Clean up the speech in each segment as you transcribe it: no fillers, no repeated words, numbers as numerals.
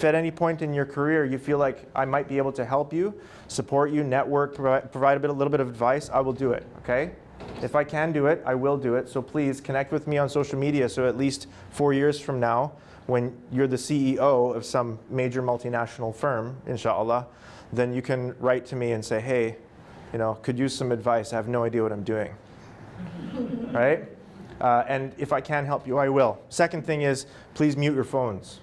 If at any point in your career you feel like I might be able to help you, support you, network, provide a little bit of advice, I will do it, okay? If I can do it, I will do it. So please connect with me on social media so at least 4 years from now, when you're the CEO of some major multinational firm, inshallah, then you can write to me and say, hey, you know, could use some advice. I have no idea what I'm doing, right? And if I can help you, I will. Second thing is, please mute your phones.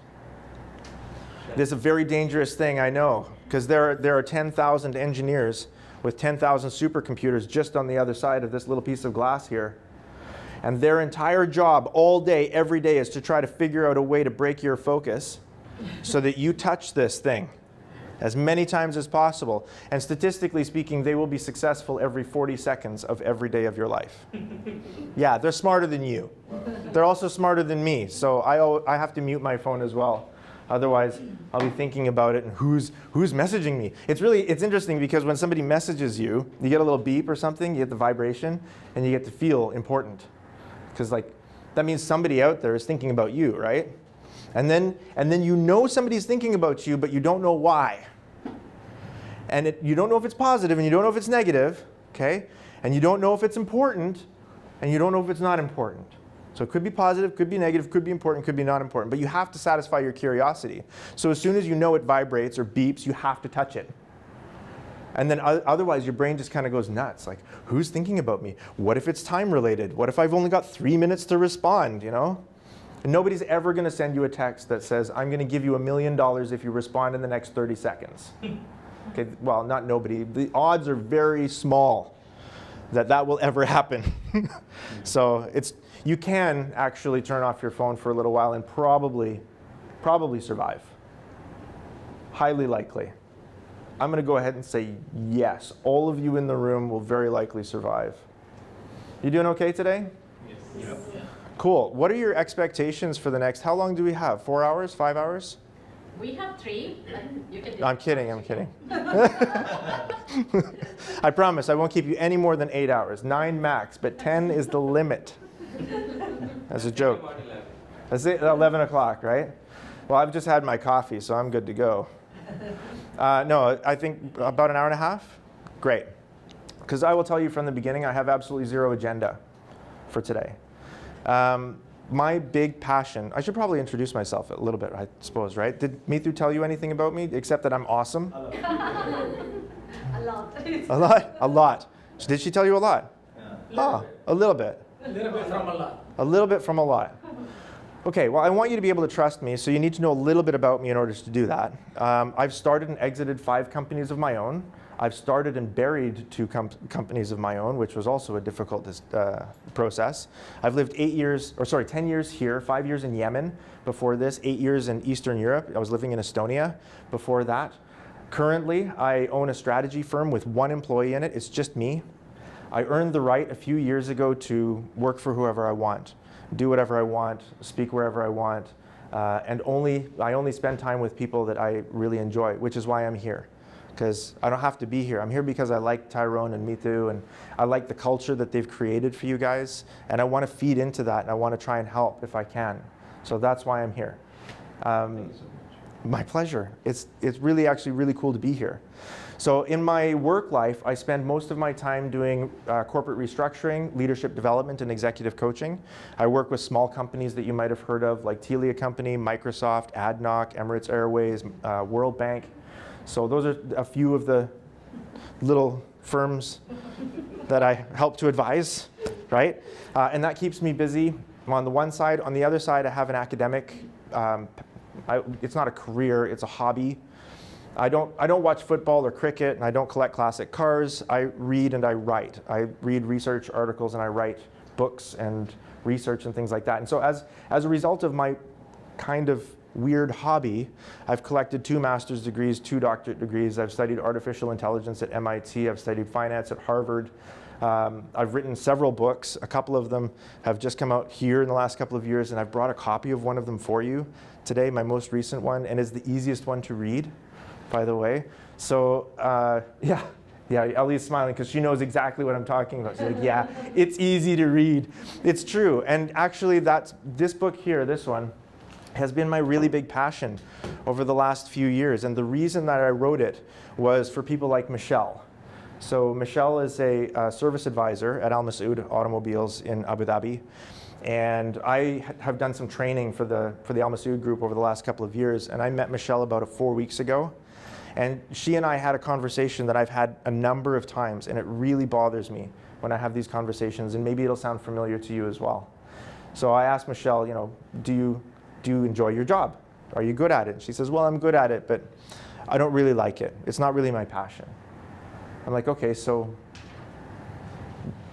This is a very dangerous thing, I know, because there are 10,000 engineers with 10,000 supercomputers just on the other side of this little piece of glass here. And their entire job all day, every day, is to try to figure out a way to break your focus so that you touch this thing as many times as possible. And statistically speaking, they will be successful every 40 seconds of every day of your life. Yeah, they're smarter than you. They're also smarter than me, so I have to mute my phone as well. Otherwise, I'll be thinking about it and who's messaging me. It's interesting because when somebody messages you, you get a little beep or something, you get the vibration, and you get to feel important. Because like that means somebody out there is thinking about you, right? And then you know somebody's thinking about you, but you don't know why. And you don't know if it's positive, and you don't know if it's negative, okay? And you don't know if it's important, and you don't know if it's not important. So it could be positive, could be negative, could be important, could be not important. But you have to satisfy your curiosity. So as soon as you know it vibrates or beeps, you have to touch it. And then otherwise, your brain just kind of goes nuts. Like, who's thinking about me? What if it's time related? What if I've only got 3 minutes to respond, you know? And nobody's ever going to send you a text that says, I'm going to give you $1 million if you respond in the next 30 seconds. Okay, well, not nobody. The odds are very small that will ever happen. So you can actually turn off your phone for a little while and probably survive. Highly likely. I'm going to go ahead and say yes. All of you in the room will very likely survive. You doing okay today? Yes. Yep. Cool. What are your expectations for the next, how long do we have? 4 hours? 5 hours? We have 3. You can I'm kidding. I promise I won't keep you any more than 8 hours. 9 max, but 10 is the limit. As a joke. That's it, 11 o'clock, right? Well, I've just had my coffee, so I'm good to go. No, I think about an hour and a half? Great. Because I will tell you from the beginning, I have absolutely zero agenda for today. My big passion, I should probably introduce myself a little bit, I suppose, right? Did Mithu tell you anything about me, except that I'm awesome? A lot. A lot? A lot. Did she tell you a lot? Yeah. A little bit. A little bit from a lot. A little bit from a lot. Okay, well, I want you to be able to trust me, so you need to know a little bit about me in order to do that. I've started and exited 5 companies of my own. I've started and buried 2 companies of my own, which was also a difficult process. I've lived 10 years here, 5 years in Yemen before this, 8 years in Eastern Europe. I was living in Estonia before that. Currently, I own a strategy firm with 1 employee in it. It's just me. I earned the right a few years ago to work for whoever I want, do whatever I want, speak wherever I want, and I only spend time with people that I really enjoy, which is why I'm here. Because I don't have to be here. I'm here because I like Tyrone and Mithu, and I like the culture that they've created for you guys, and I want to feed into that, and I want to try and help if I can. So that's why I'm here. Thank you so much. My pleasure. It's really actually really cool to be here. So in my work life, I spend most of my time doing corporate restructuring, leadership development, and executive coaching. I work with small companies that you might have heard of, like Telia Company, Microsoft, ADNOC, Emirates Airways, World Bank. So those are a few of the little firms that I help to advise, right? And that keeps me busy on the one side. On the other side, I have an academic, it's not a career, it's a hobby. I don't watch football or cricket, and I don't collect classic cars. I read and I write. I read research articles and I write books and research and things like that. And so as a result of my kind of weird hobby, I've collected 2 master's degrees, 2 doctorate degrees. I've studied artificial intelligence at MIT. I've studied finance at Harvard. I've written several books. A couple of them have just come out here in the last couple of years, and I've brought a copy of one of them for you today, my most recent one, and is the easiest one to read, by the way. So yeah, Ellie's smiling because she knows exactly what I'm talking about. She's like, yeah, it's easy to read. It's true. And actually, this book here, this one, has been my really big passion over the last few years. And the reason that I wrote it was for people like Michelle. So Michelle is a service advisor at Al Masood Automobiles in Abu Dhabi. And I have done some training for the Al Masood group over the last couple of years. And I met Michelle about 4 weeks ago. And she and I had a conversation that I've had a number of times. And it really bothers me when I have these conversations. And maybe it'll sound familiar to you as well. So I asked Michelle, do you enjoy your job? Are you good at it? She says, well, I'm good at it, but I don't really like it. It's not really my passion. I'm like, okay, so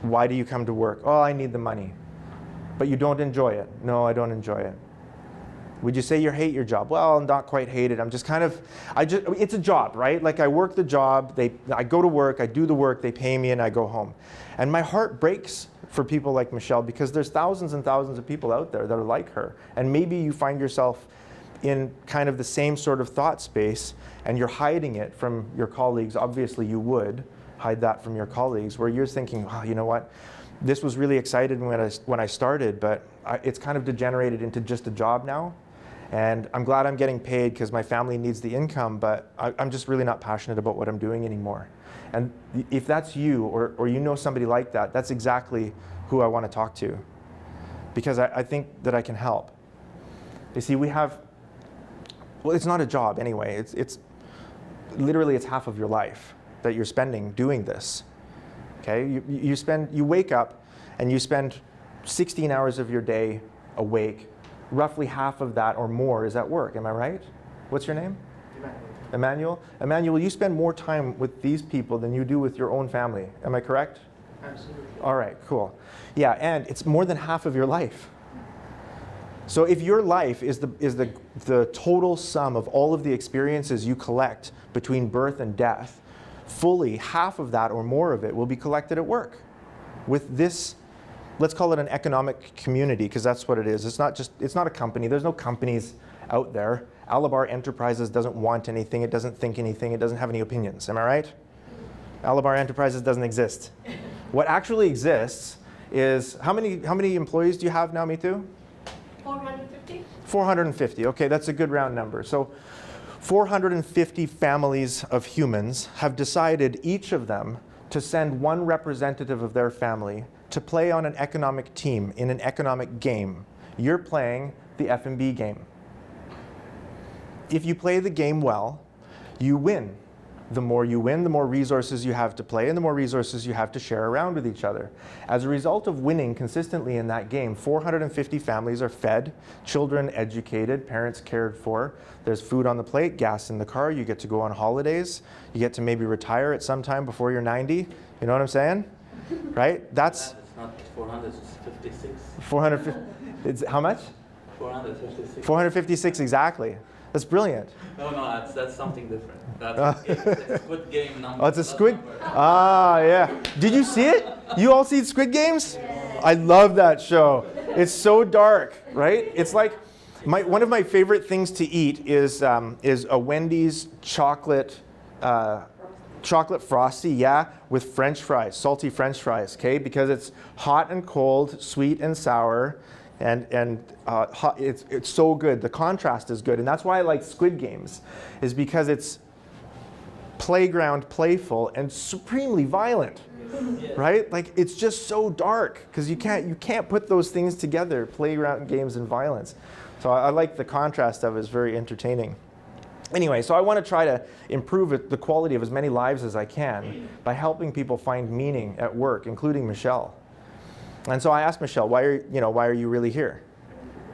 why do you come to work? Oh, I need the money. But you don't enjoy it. No, I don't enjoy it. Would you say you hate your job? Well, not quite hate it. I'm just it's a job, right? Like I work the job, I go to work, I do the work, they pay me, and I go home. And my heart breaks for people like Michelle because there's thousands and thousands of people out there that are like her. And maybe you find yourself in kind of the same sort of thought space and you're hiding it from your colleagues. Obviously you would hide that from your colleagues where you're thinking, oh, you know what? This was really exciting when I started, but it's kind of degenerated into just a job now. And I'm glad I'm getting paid because my family needs the income, but I'm just really not passionate about what I'm doing anymore. And if that's you or you know somebody like that, that's exactly who I want to talk to because I think that I can help. You see, it's not a job anyway. It's literally it's half of your life that you're spending doing this. Okay, you wake up and you spend 16 hours of your day awake. Roughly half of that or more is at work. Am I right? What's your name? Emmanuel. Emmanuel, you spend more time with these people than you do with your own family. Am I correct? Absolutely. All right, cool. Yeah, and it's more than half of your life. So if your life is the total sum of all of the experiences you collect between birth and death, fully half of that or more of it will be collected at work. With this, let's call it an economic community, because that's what it is. It's not a company. There's no companies out there. Alabar Enterprises doesn't want anything. It doesn't think anything. It doesn't have any opinions. Am I right? Alabar Enterprises doesn't exist. What actually exists is, how many employees do you have now, Mitu? 450? 450. Okay, that's a good round number. So 450 families of humans have decided, each of them, to send one representative of their family to play on an economic team in an economic game. You're playing the F&B game. If you play the game well, you win. The more you win, the more resources you have to play and the more resources you have to share around with each other. As a result of winning consistently in that game, 450 families are fed, children educated, parents cared for. There's food on the plate, gas in the car, you get to go on holidays, you get to maybe retire at some time before you're 90. You know what I'm saying? Right? That's It's not 456. 450. It's how much? 456. 456 exactly. That's brilliant. No, that's something different. It's a Squid Game number. Oh, it's a not Squid? number. Ah, yeah. Did you see it? You all see Squid Games? I love that show. It's so dark, right? It's like one of my favorite things to eat is a Wendy's chocolate frosty, yeah, with French fries, salty French fries, okay? Because it's hot and cold, sweet and sour. And hot, it's so good. The contrast is good, and that's why I like Squid Games, is because it's playground, playful, and supremely violent, right? Like it's just so dark because you can't put those things together, playground games and violence. So I like the contrast of it. It's very entertaining. Anyway, so I want to try to improve the quality of as many lives as I can by helping people find meaning at work, including Michelle. And so I asked Michelle, why are you really here?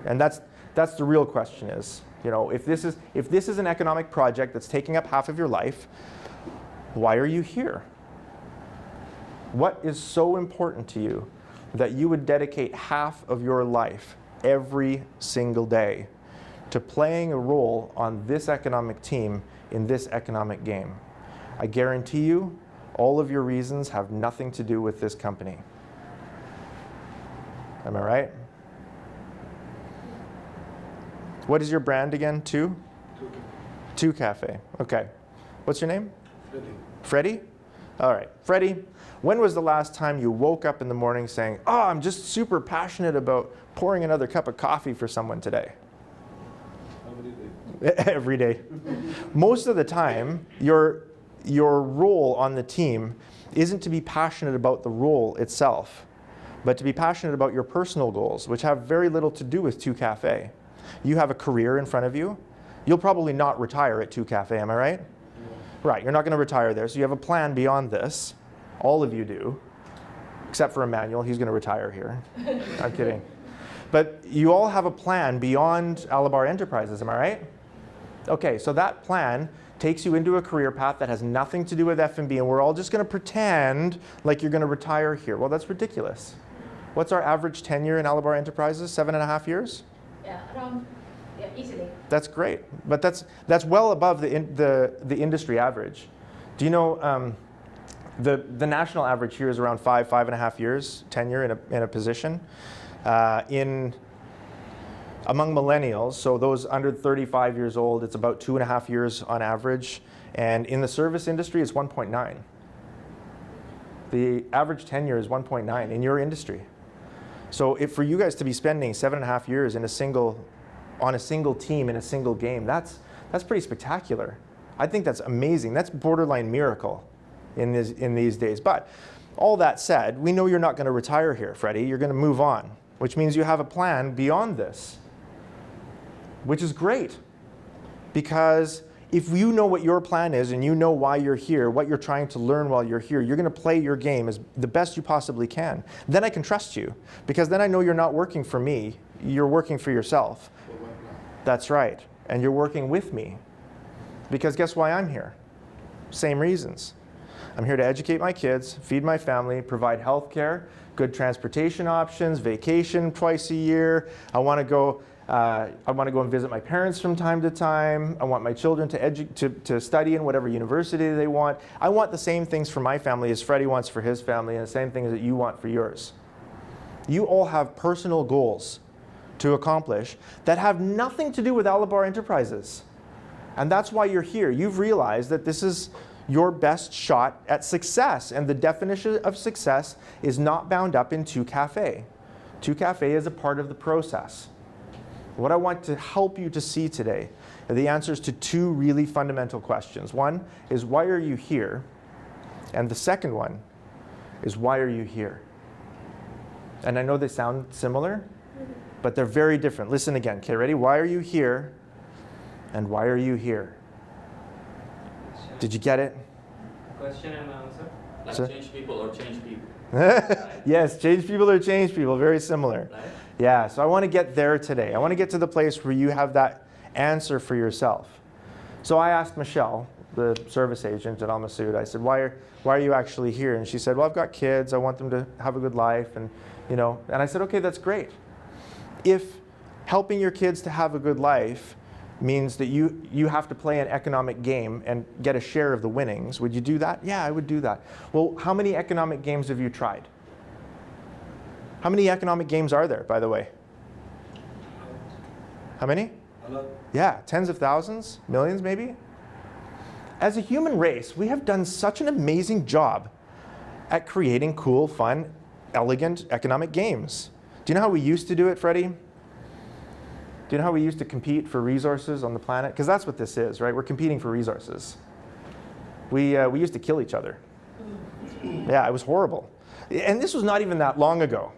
And that's the real question is, if this is an economic project that's taking up half of your life, why are you here? What is so important to you that you would dedicate half of your life every single day to playing a role on this economic team in this economic game? I guarantee you, all of your reasons have nothing to do with this company. Am I right? What is your brand again? Two Cafe. Okay. What's your name? Freddie? All right. Freddie, when was the last time you woke up in the morning saying, oh, I'm just super passionate about pouring another cup of coffee for someone today? every day. Most of the time, your role on the team isn't to be passionate about the role itself, but to be passionate about your personal goals, which have very little to do with 2 Cafe. You have a career in front of you. You'll probably not retire at 2 Cafe, am I right? Right, you're not going to retire there, so you have a plan beyond this. All of you do, except for Emmanuel. He's going to retire here. I'm kidding. But you all have a plan beyond Alabar Enterprises, am I right? Okay, so that plan takes you into a career path that has nothing to do with F&B, and we're all just going to pretend like you're going to retire here. Well, that's ridiculous. What's our average tenure in Alabar Enterprises? 7.5 years? Yeah, around, yeah, easily. That's great, but that's well above the industry average. Do you know the national average here is around 5.5 years tenure in a position. Among millennials, so those under 35 years old, it's about 2.5 years on average, and in the service industry, it's 1.9. The average tenure is 1.9 in your industry. So for you guys to be spending 7.5 years on a single team in a single game, that's pretty spectacular. I think that's amazing. That's borderline miracle in these days. But all that said, we know you're not going to retire here, Freddie. You're going to move on, which means you have a plan beyond this, which is great. Because if you know what your plan is and you know why you're here, what you're trying to learn while you're here, you're going to play your game as the best you possibly can. Then I can trust you, because then I know you're not working for me. You're working for yourself. That's right. And you're working with me. Because guess why I'm here? Same reasons. I'm here to educate my kids, feed my family, provide health care, good transportation options, vacation twice a year. I want to go and visit my parents from time to time. I want my children to study in whatever university they want. I want the same things for my family as Freddie wants for his family, and the same things that you want for yours. You all have personal goals to accomplish that have nothing to do with Alabar Enterprises. And that's why you're here. You've realized that this is your best shot at success, and the definition of success is not bound up in 2 Cafe. 2 Cafe is a part of the process. What I want to help you to see today are the answers to 2 really fundamental questions. One is, why are you here? And the second one is, why are you here? And I know they sound similar, but they're very different. Listen again. Okay, ready? Why are you here? And why are you here? Did you get it? Question and answer? Like Sir? change people or change people? Yes, change people or change people. Very similar. Right? Yeah, so I want to get there today. I want to get to the place where you have that answer for yourself. So I asked Michelle, the service agent at Al Masood, I said, why are you actually here? And she said, well, I've got kids. I want them to have a good life. And I said, okay, that's great. If helping your kids to have a good life means that you have to play an economic game and get a share of the winnings, would you do that? Yeah, I would do that. Well, how many economic games have you tried? How many economic games are there, by the way? How many? A lot. Yeah, tens of thousands, millions maybe? As a human race, we have done such an amazing job at creating cool, fun, elegant economic games. Do you know how we used to do it, Freddie? Do you know how we used to compete for resources on the planet? Because that's what this is, right? We're competing for resources. We used to kill each other. Yeah, it was horrible. And this was not even that long ago,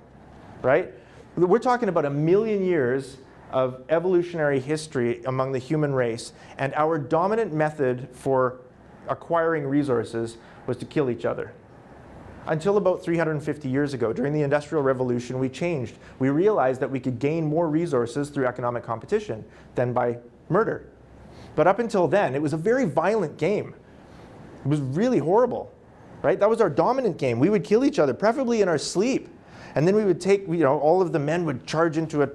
right? We're talking about 1 million years of evolutionary history among the human race, and our dominant method for acquiring resources was to kill each other. Until about 350 years ago, during the Industrial Revolution, we changed. We realized that we could gain more resources through economic competition than by murder. But up until then, it was a very violent game. It was really horrible, right? That was our dominant game. We would kill each other, preferably in our sleep. And then we would take, all of the men would charge into a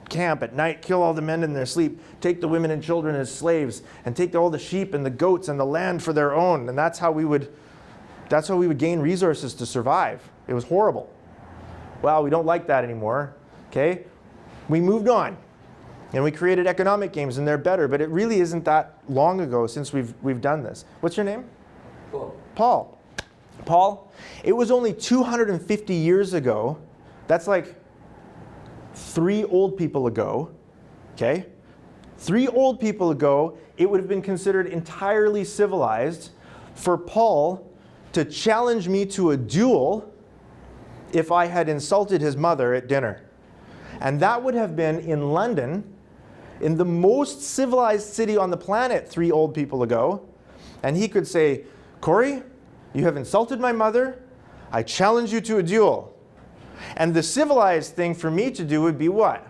camp at night, kill all the men in their sleep, take the women and children as slaves, and take all the sheep and the goats and the land for their own. And that's how we would gain resources to survive. It was horrible. Well, we don't like that anymore, okay? We moved on, and we created economic games, and they're better, but it really isn't that long ago since we've done this. What's your name? Cool. Paul. Paul, it was only 250 years ago, that's like 3 old people ago, okay? 3 old people ago, it would have been considered entirely civilized for Paul to challenge me to a duel if I had insulted his mother at dinner. And that would have been in London, in the most civilized city on the planet 3 old people ago. And he could say, Corrie, you have insulted my mother. I challenge you to a duel. And the civilized thing for me to do would be what?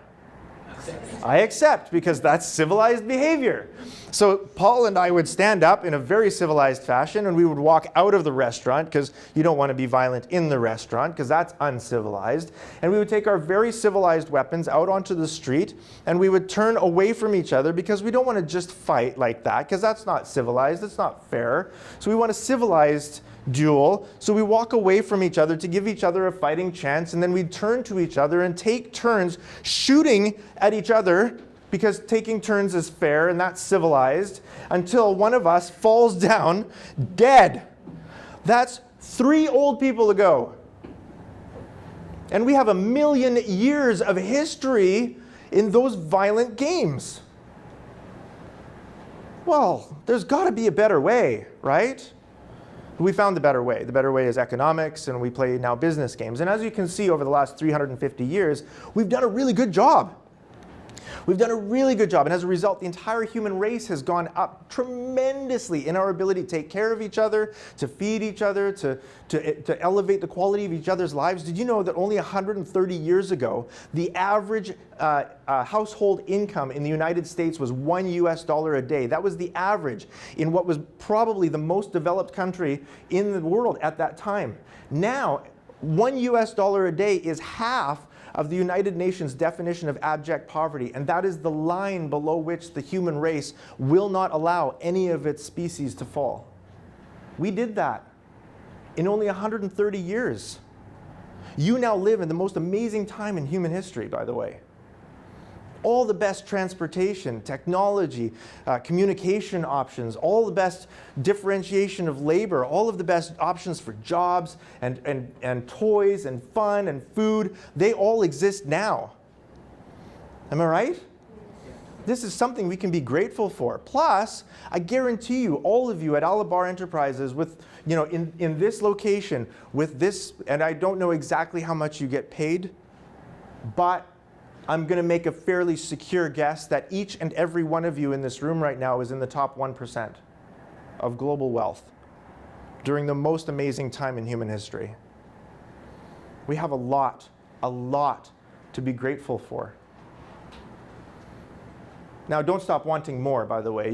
I accept, because that's civilized behavior. So Paul and I would stand up in a very civilized fashion, and we would walk out of the restaurant, because you don't want to be violent in the restaurant, because that's uncivilized. And we would take our very civilized weapons out onto the street, and we would turn away from each other, because we don't want to just fight like that, because that's not civilized, it's not fair. So we want a civilized duel. So we walk away from each other to give each other a fighting chance, and then we turn to each other and take turns shooting at each other, because taking turns is fair and that's civilized, until one of us falls down dead. That's 3 old people ago. And we have 1 million years of history in those violent games. Well, there's got to be a better way, right? We found the better way. The better way is economics, and we play now business games. And as you can see, over the last 350 years, we've done a really good job. We've done a really good job, and as a result, the entire human race has gone up tremendously in our ability to take care of each other, to feed each other, to elevate the quality of each other's lives. Did you know that only 130 years ago, the average household income in the United States was $1 a day? That was the average in what was probably the most developed country in the world at that time. Now, $1 a day is half of the United Nations definition of abject poverty, and that is the line below which the human race will not allow any of its species to fall. We did that in only 130 years. You now live in the most amazing time in human history, by the way. All the best transportation, technology, communication options, all the best differentiation of labor, all of the best options for jobs and toys and fun and food, they all exist now. Am I right? This is something we can be grateful for. Plus, I guarantee you, all of you at Alabar Enterprises, with, in this location, with this, and I don't know exactly how much you get paid, but I'm going to make a fairly secure guess that each and every one of you in this room right now is in the top 1% of global wealth during the most amazing time in human history. We have a lot to be grateful for. Now, don't stop wanting more, by the way.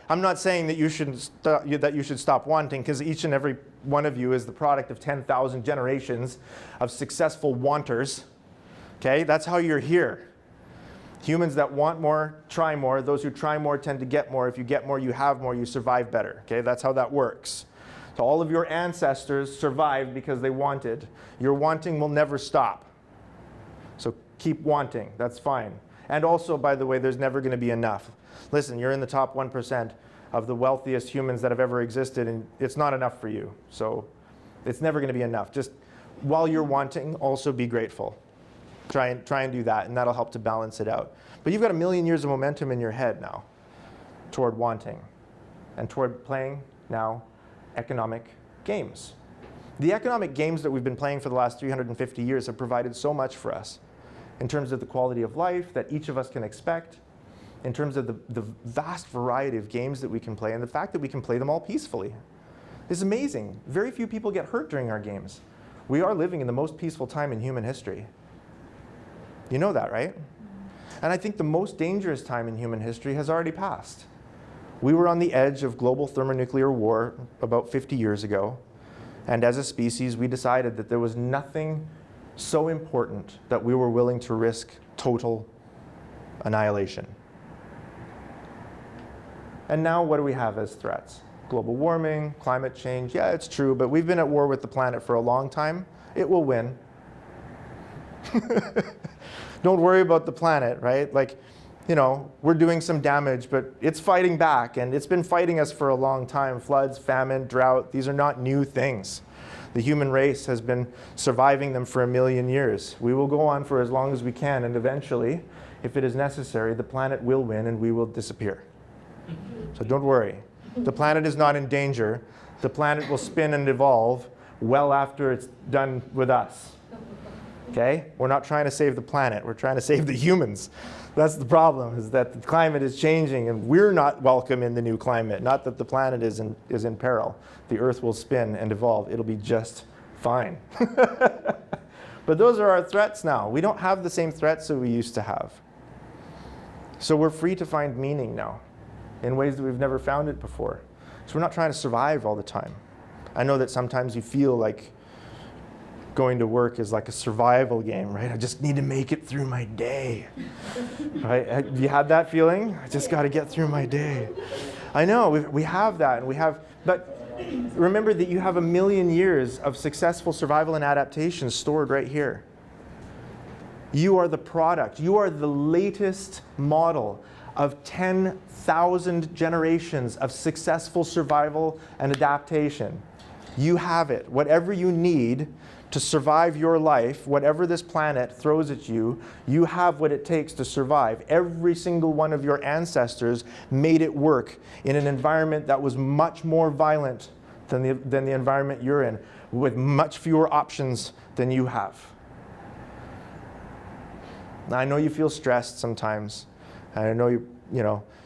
I'm not saying that you should stop wanting, because each and every one of you is the product of 10,000 generations of successful wanters. Okay, that's how you're here. Humans that want more, try more. Those who try more tend to get more. If you get more, you have more, you survive better. Okay, that's how that works. So all of your ancestors survived because they wanted. Your wanting will never stop. So keep wanting, that's fine. And also, by the way, there's never going to be enough. Listen, you're in the top 1% of the wealthiest humans that have ever existed, and it's not enough for you. So it's never going to be enough. Just while you're wanting, also be grateful. Try and do that, and that'll help to balance it out. But you've got 1 million years of momentum in your head now toward wanting and toward playing now economic games. The economic games that we've been playing for the last 350 years have provided so much for us in terms of the quality of life that each of us can expect, in terms of the vast variety of games that we can play, and the fact that we can play them all peacefully. It's amazing. Very few people get hurt during our games. We are living in the most peaceful time in human history. You know that, right? And I think the most dangerous time in human history has already passed. We were on the edge of global thermonuclear war about 50 years ago, and as a species, we decided that there was nothing so important that we were willing to risk total annihilation. And now what do we have as threats? Global warming, climate change. Yeah, it's true, but we've been at war with the planet for a long time. It will win. Don't worry about the planet, right? We're doing some damage, but it's fighting back, and it's been fighting us for a long time. Floods, famine, drought, these are not new things. The human race has been surviving them for 1 million years. We will go on for as long as we can, and eventually if it is necessary, the planet will win and we will disappear. So don't worry. The planet is not in danger. The planet will spin and evolve well after it's done with us. Okay? We're not trying to save the planet. We're trying to save the humans. That's the problem, is that the climate is changing and we're not welcome in the new climate. Not that the planet is in peril. The Earth will spin and evolve. It'll be just fine. But those are our threats now. We don't have the same threats that we used to have. So we're free to find meaning now in ways that we've never found it before. So we're not trying to survive all the time. I know that sometimes you feel like going to work is like a survival game, right? I just need to make it through my day. Right? Have you had that feeling? I just got to get through my day. I know, we have that, but remember that you have 1 million years of successful survival and adaptation stored right here. You are the product. You are the latest model of 10,000 generations of successful survival and adaptation. You have it. Whatever you need to survive your life, whatever this planet throws at you, you have what it takes to survive. Every single one of your ancestors made it work in an environment that was much more violent than the environment you're in, with much fewer options than you have. Now, I know you feel stressed sometimes. I know you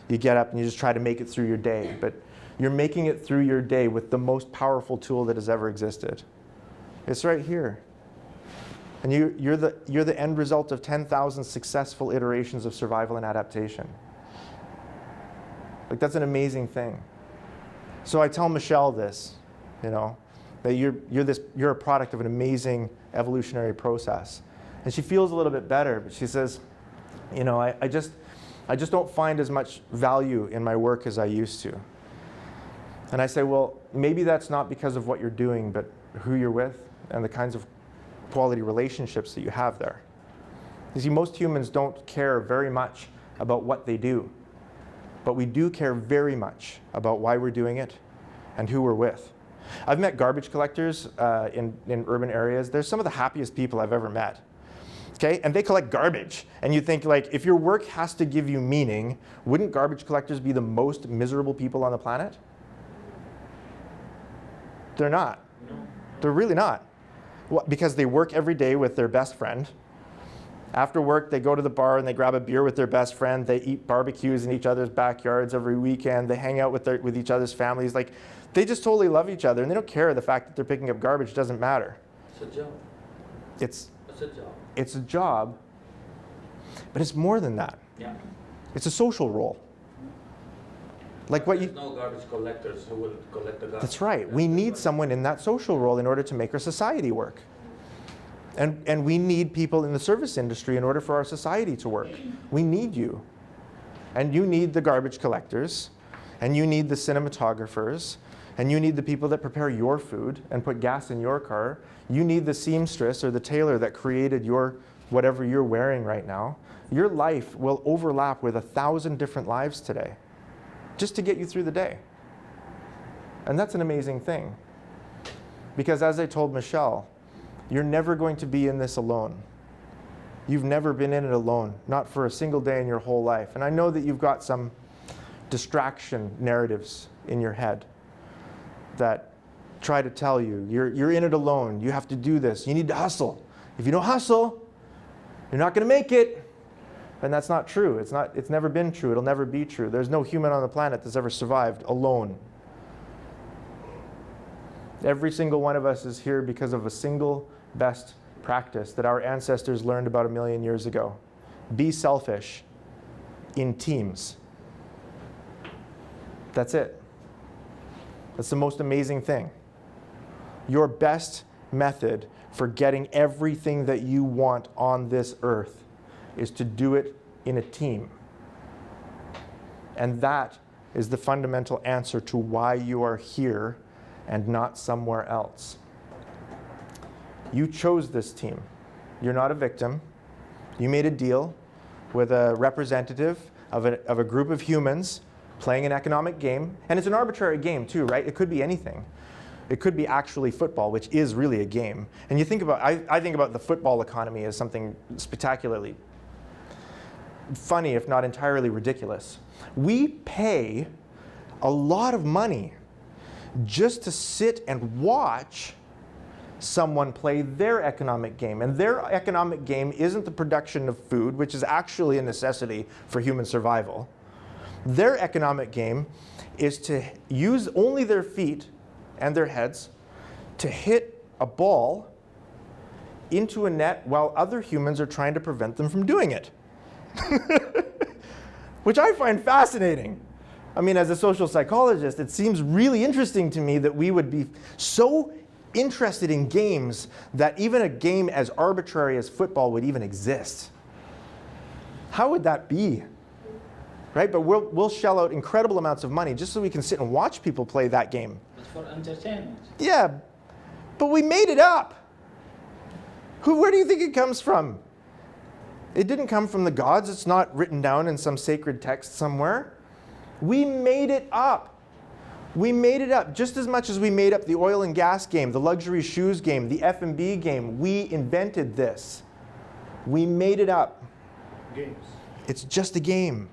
get up and you just try to make it through your day, but you're making it through your day with the most powerful tool that has ever existed. It's right here. And you're the end result of 10,000 successful iterations of survival and adaptation. Like, that's an amazing thing. So I tell Michelle this, that you're a product of an amazing evolutionary process. And she feels a little bit better, but she says, I just don't find as much value in my work as I used to. And I say, well, maybe that's not because of what you're doing, but who you're with and the kinds of quality relationships that you have there. You see, most humans don't care very much about what they do, but we do care very much about why we're doing it and who we're with. I've met garbage collectors in urban areas. They're some of the happiest people I've ever met. Okay? And they collect garbage. And you think, like, if your work has to give you meaning, wouldn't garbage collectors be the most miserable people on the planet? They're not. They're really not. Because they work every day with their best friend. After work, they go to the bar and they grab a beer with their best friend. They eat barbecues in each other's backyards every weekend. They hang out with each other's families. Like, they just totally love each other, and they don't care. The fact that they're picking up garbage doesn't matter. It's a job. It's a job. It's a job, but it's more than that. Yeah. It's a social role. Like what There's no garbage collectors who will collect the garbage. That's right. We need someone in that social role in order to make our society work. And we need people in the service industry in order for our society to work. We need you. And you need the garbage collectors, and you need the cinematographers, and you need the people that prepare your food and put gas in your car. You need the seamstress or the tailor that created whatever you're wearing right now. Your life will overlap with 1,000 different lives today, just to get you through the day. And that's an amazing thing. Because as I told Michelle, you're never going to be in this alone. You've never been in it alone, not for a single day in your whole life. And I know that you've got some distraction narratives in your head that try to tell you, you're in it alone, you have to do this, you need to hustle. If you don't hustle, you're not going to make it. And that's not true. It's never been true. It'll never be true. There's no human on the planet that's ever survived alone. Every single one of us is here because of a single best practice that our ancestors learned about 1 million years ago. Be selfish in teams. That's it. That's the most amazing thing. Your best method for getting everything that you want on this earth is to do it in a team. And that is the fundamental answer to why you are here and not somewhere else. You chose this team. You're not a victim. You made a deal with a representative of a group of humans playing an economic game. And it's an arbitrary game too, right? It could be anything. It could be actually football, which is really a game. And you think about, I think about the football economy as something spectacularly funny, if not entirely ridiculous. We pay a lot of money just to sit and watch someone play their economic game. And their economic game isn't the production of food, which is actually a necessity for human survival. Their economic game is to use only their feet and their heads to hit a ball into a net while other humans are trying to prevent them from doing it. Which I find fascinating. I mean, as a social psychologist, it seems really interesting to me that we would be so interested in games that even a game as arbitrary as football would even exist. How would that be? Right? But we'll shell out incredible amounts of money just so we can sit and watch people play that game. It's for entertainment. Yeah, but we made it up. Where do you think it comes from? It didn't come from the gods. It's not written down in some sacred text somewhere. We made it up. We made it up just as much as we made up the oil and gas game, the luxury shoes game, the F&B game. We invented this. We made it up. Games. It's just a game.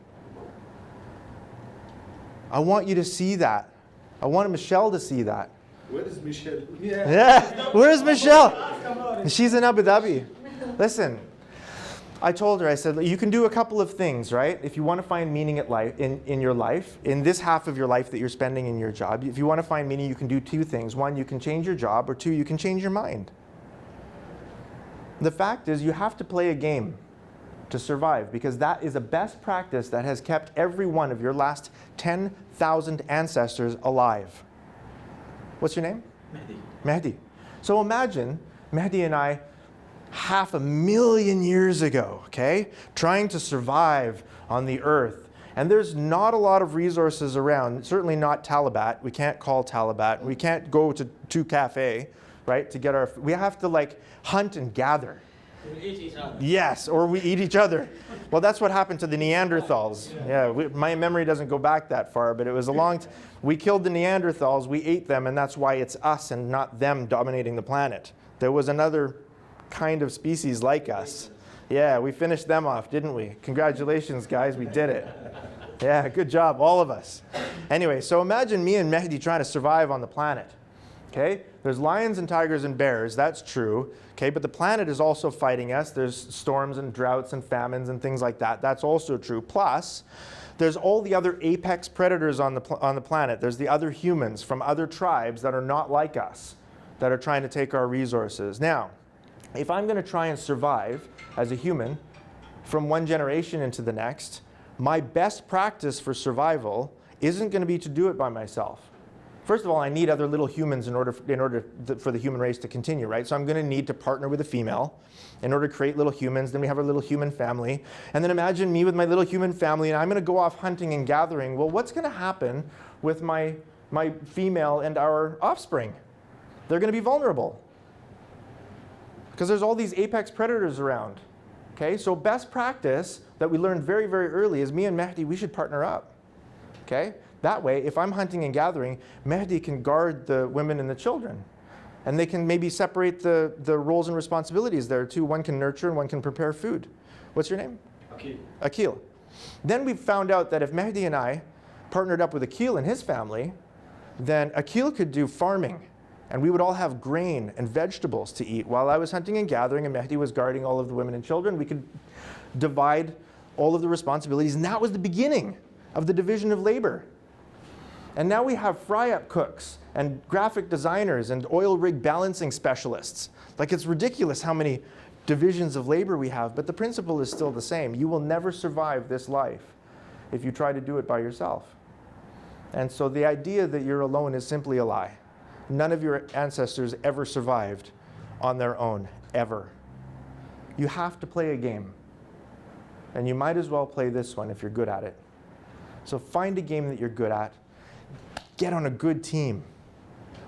I want you to see that. I want Michelle to see that. Where is Michelle? Yeah, where's Michelle? She's in Abu Dhabi. Listen, I told her, I said, you can do a couple of things, right? If you want to find meaning in your life, in this half of your life that you're spending in your job, if you want to find meaning, you can do two things. One, you can change your job, or two, you can change your mind. The fact is, you have to play a game to survive, because that is a best practice that has kept every one of your last 10,000 ancestors alive. What's your name? Mehdi. Mehdi. So imagine Mehdi and I 500,000 years ago, okay, trying to survive on the earth. And there's not a lot of resources around, certainly not Talabat. We can't call Talabat. We can't go to cafe, right, to get our, we have to like hunt and gather. We eat each other. Yes, or we eat each other. Well, that's what happened to the Neanderthals. Yeah, my memory doesn't go back that far, but it was a long we killed the Neanderthals, we ate them, and that's why it's us and not them dominating the planet. There was another kind of species like us. Yeah, we finished them off, didn't we? Congratulations, guys, we did it. Yeah, good job, all of us. Anyway, so imagine me and Mehdi trying to survive on the planet. Okay? There's lions and tigers and bears, that's true. Okay, but the planet is also fighting us. There's storms and droughts and famines and things like that. That's also true. Plus, there's all the other apex predators on the planet. There's the other humans from other tribes that are not like us, that are trying to take our resources. Now, if I'm going to try and survive as a human from one generation into the next, my best practice for survival isn't going to be to do it by myself. First of all, I need other little humans in order for the human race to continue, right? So I'm going to need to partner with a female in order to create little humans. Then we have our little human family. And then imagine me with my little human family, and I'm going to go off hunting and gathering. Well, what's going to happen with my female and our offspring? They're going to be vulnerable because there's all these apex predators around. Okay, so best practice that we learned very, very early is me and Mehdi, we should partner up. Okay? That way, if I'm hunting and gathering, Mehdi can guard the women and the children. And they can maybe separate the roles and responsibilities there too. One can nurture and one can prepare food. What's your name? Akil. Akil. Then we found out that if Mehdi and I partnered up with Akil and his family, then Akil could do farming. And we would all have grain and vegetables to eat. While I was hunting and gathering and Mehdi was guarding all of the women and children, we could divide all of the responsibilities. And that was the beginning of the division of labor. And now we have fry-up cooks and graphic designers and oil rig balancing specialists. Like, it's ridiculous how many divisions of labor we have, but the principle is still the same. You will never survive this life if you try to do it by yourself. And so the idea that you're alone is simply a lie. None of your ancestors ever survived on their own, ever. You have to play a game. And you might as well play this one if you're good at it. So find a game that you're good at. Get on a good team.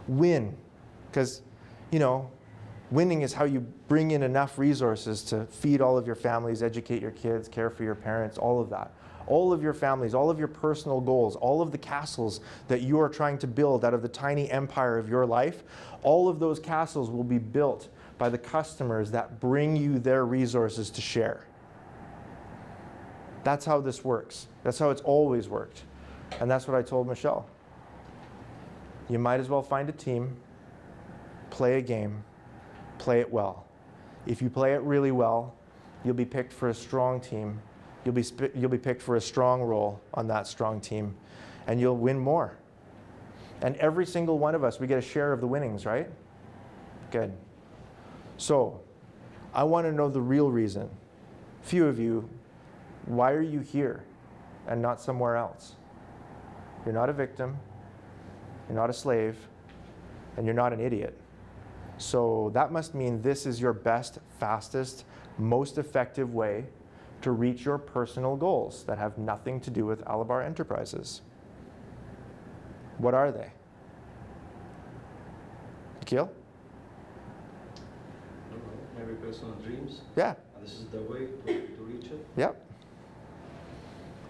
Win. Because, you know, winning is how you bring in enough resources to feed all of your families, educate your kids, care for your parents, all of that. All of your families, all of your personal goals, all of the castles that you are trying to build out of the tiny empire of your life, all of those castles will be built by the customers that bring you their resources to share. That's how this works. That's how it's always worked. And that's what I told Michelle. You might as well find a team, play a game, play it well. If you play it really well, you'll be picked for a strong team. You'll be picked for a strong role on that strong team, and you'll win more. And every single one of us, we get a share of the winnings, right? Good. So, I want to know the real reason. Few of you, why are you here and not somewhere else? You're not a victim, you're not a slave, and you're not an idiot. So that must mean this is your best, fastest, most effective way to reach your personal goals that have nothing to do with Alabar Enterprises. What are they? Akil? Maybe personal dreams. Yeah. And this is the way to reach it. Yep.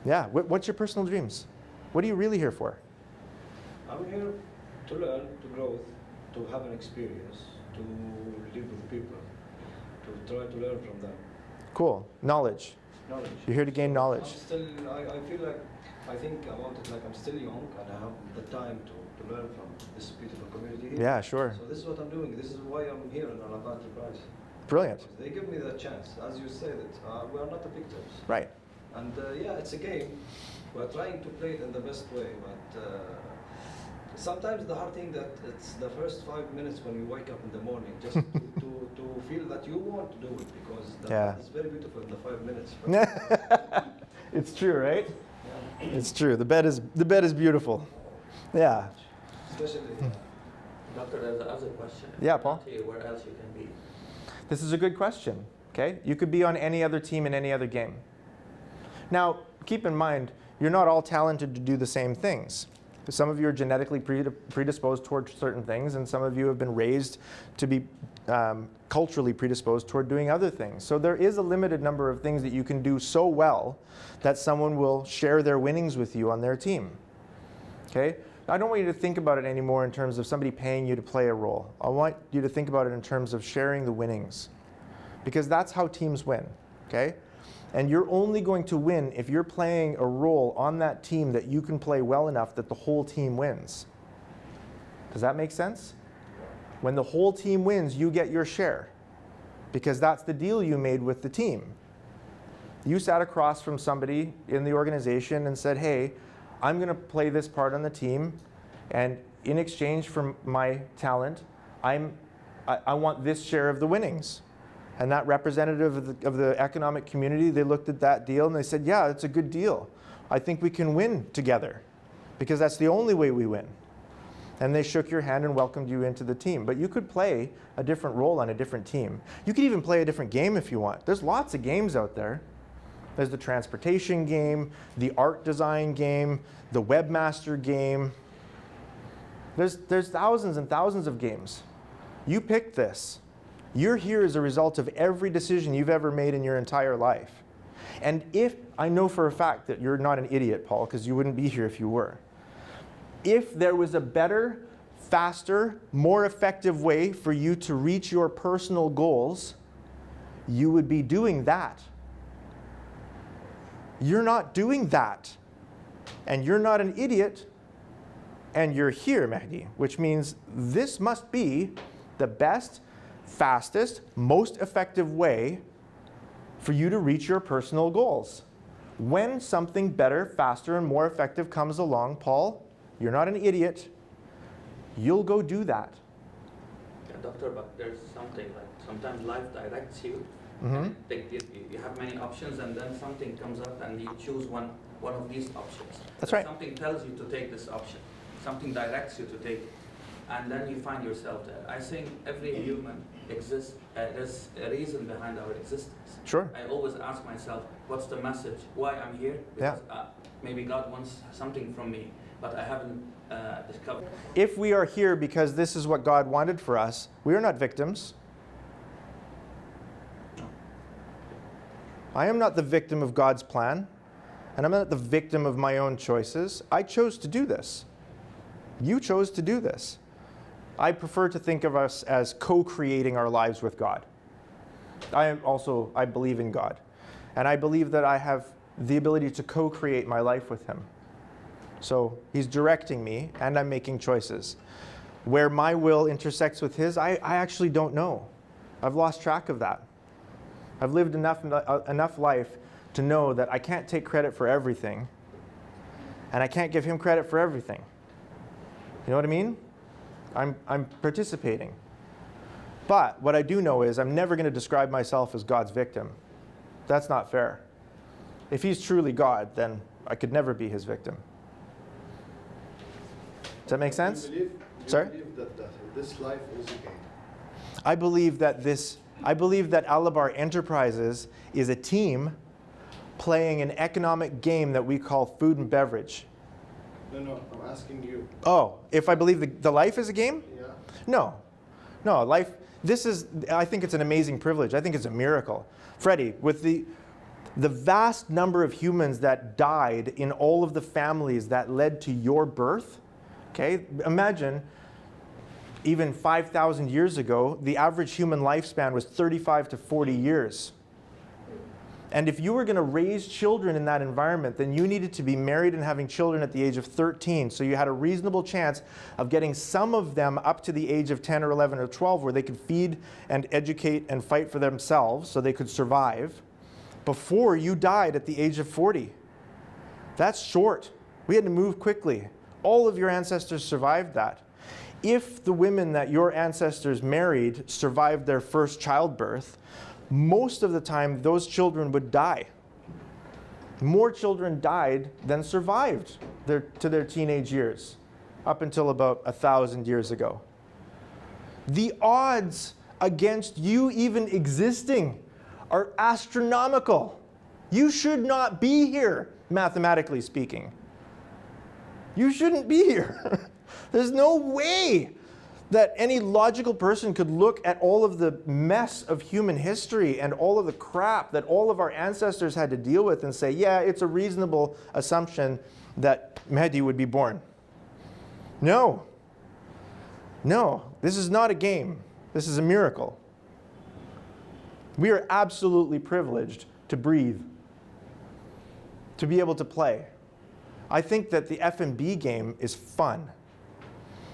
Yeah. What's your personal dreams? What are you really here for? I'm here to learn, to grow, to have an experience, to live with people, to try to learn from them. Cool. Knowledge. Knowledge. You're here to gain I'm knowledge. still, I feel like, I think about it like I'm still young and I have the time to learn from this beautiful community here. Yeah, sure. So this is what I'm doing. This is why I'm here in Alaba Enterprise. Brilliant. They give me the chance. As you said, we are not the victims. Right. And yeah, it's a game. We're trying to play it in the best way, but sometimes the hard thing that it's the first 5 minutes when you wake up in the morning, just to feel that you want to do it, because it's very beautiful in the 5 minutes. It's true, right? Yeah. It's true. The bed is beautiful. Yeah. Especially. Doctor, there's another question. Yeah, If Paul? not here, where else you can be? This is a good question. Okay? You could be on any other team in any other game. Now, keep in mind, you're not all talented to do the same things. Some of you are genetically predisposed towards certain things, and some of you have been raised to be culturally predisposed toward doing other things. So there is a limited number of things that you can do so well that someone will share their winnings with you on their team. Okay? I don't want you to think about it anymore in terms of somebody paying you to play a role. I want you to think about it in terms of sharing the winnings, because that's how teams win. Okay? And you're only going to win if you're playing a role on that team that you can play well enough that the whole team wins. Does that make sense? When the whole team wins, you get your share, because that's the deal you made with the team. You sat across from somebody in the organization and said, hey, I'm going to play this part on the team, and in exchange for my talent, I want this share of the winnings. And that representative of the economic community, they looked at that deal and they said, yeah, it's a good deal. I think we can win together, because that's the only way we win. And they shook your hand and welcomed you into the team. But you could play a different role on a different team. You could even play a different game if you want. There's lots of games out there. There's the transportation game, the art design game, the webmaster game. There's thousands and thousands of games. You picked this. You're here as a result of every decision you've ever made in your entire life. And if, I know for a fact that you're not an idiot, Paul, because you wouldn't be here if you were. If there was a better, faster, more effective way for you to reach your personal goals, you would be doing that. You're not doing that. And you're not an idiot, and you're here, Mehdi, which means this must be the best, fastest, most effective way for you to reach your personal goals. When something better, faster, and more effective comes along, Paul, you're not an idiot. You'll go do that. Yeah, doctor, but there's something like sometimes life directs you. Mm-hmm. You have many options, and then something comes up and you choose one of these options. That's right. Something tells you to take this option. Something directs you to take it. And then you find yourself there. I think every human exists, there's a reason behind our existence. Sure. I always ask myself, what's the message? Why I'm here? Because maybe God wants something from me, but I haven't discovered. If we are here because this is what God wanted for us, we are not victims. I am not the victim of God's plan, and I'm not the victim of my own choices. I chose to do this. You chose to do this. I prefer to think of us as co-creating our lives with God. I believe in God. And I believe that I have the ability to co-create my life with him. So he's directing me, and I'm making choices. Where my will intersects with his, I actually don't know. I've lost track of that. I've lived enough life to know that I can't take credit for everything, and I can't give him credit for everything. You know what I mean? I'm participating. But what I do know is I'm never going to describe myself as God's victim. That's not fair. If he's truly God, then I could never be his victim. Does that make sense? Do you Sorry? believe that this life is a game? I believe that Alabar Enterprises is a team playing an economic game that we call food and beverage. No, I'm asking you. Oh, if I believe the life is a game? Yeah. No, life, I think it's an amazing privilege. I think it's a miracle. Freddie, with the vast number of humans that died in all of the families that led to your birth, okay, imagine even 5,000 years ago, the average human lifespan was 35 to 40 years. And if you were going to raise children in that environment, then you needed to be married and having children at the age of 13. So you had a reasonable chance of getting some of them up to the age of 10 or 11 or 12 where they could feed and educate and fight for themselves so they could survive before you died at the age of 40. That's short. We had to move quickly. All of your ancestors survived that. If the women that your ancestors married survived their first childbirth, most of the time those children would die. More children died than survived to their teenage years, up until about 1,000 years ago. The odds against you even existing are astronomical. You should not be here, mathematically speaking. You shouldn't be here. There's no way that any logical person could look at all of the mess of human history and all of the crap that all of our ancestors had to deal with and say, yeah, it's a reasonable assumption that Mehdi would be born. No, this is not a game. This is a miracle. We are absolutely privileged to breathe, to be able to play. I think that the F&B game is fun.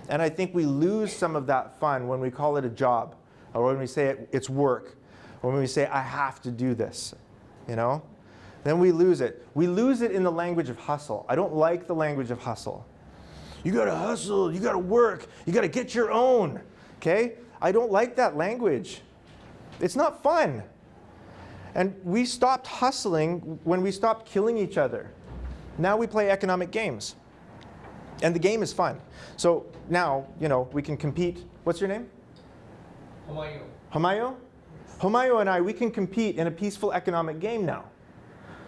And I think we lose some of that fun when we call it a job, or when we say it's work, or when we say, I have to do this, you know? Then we lose it. We lose it in the language of hustle. I don't like the language of hustle. You gotta hustle, you gotta work, you gotta get your own, okay? I don't like that language. It's not fun. And we stopped hustling when we stopped killing each other. Now we play economic games. And the game is fun. So now, you know, we can compete. What's your name? Hamayo? Hamayo and I, we can compete in a peaceful economic game now.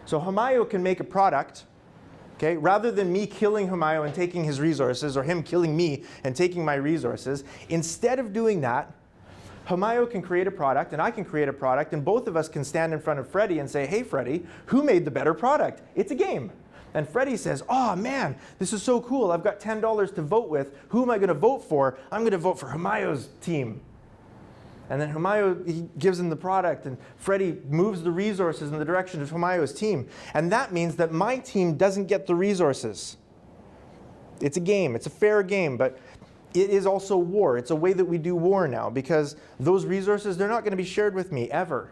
So Hamayo can make a product, okay? Rather than me killing Hamayo and taking his resources, or him killing me and taking my resources, instead of doing that, Hamayo can create a product and I can create a product, and both of us can stand in front of Freddie and say, hey Freddie, who made the better product? It's a game. And Freddie says, oh man, this is so cool. I've got $10 to vote with. Who am I going to vote for? I'm going to vote for Hamayo's team. And then Hamayo, he gives him the product, and Freddie moves the resources in the direction of Hamayo's team. And that means that my team doesn't get the resources. It's a game. It's a fair game, but it is also war. It's a way that we do war now, because those resources, they're not going to be shared with me ever.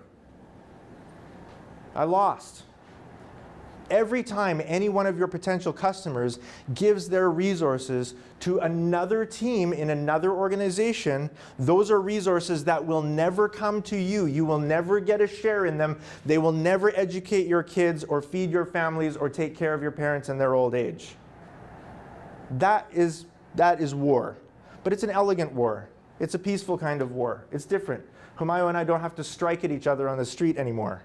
I lost. Every time any one of your potential customers gives their resources to another team in another organization, those are resources that will never come to you. You will never get a share in them. They will never educate your kids or feed your families or take care of your parents in their old age. That is war. But it's an elegant war. It's a peaceful kind of war. It's different. Humayo and I don't have to strike at each other on the street anymore.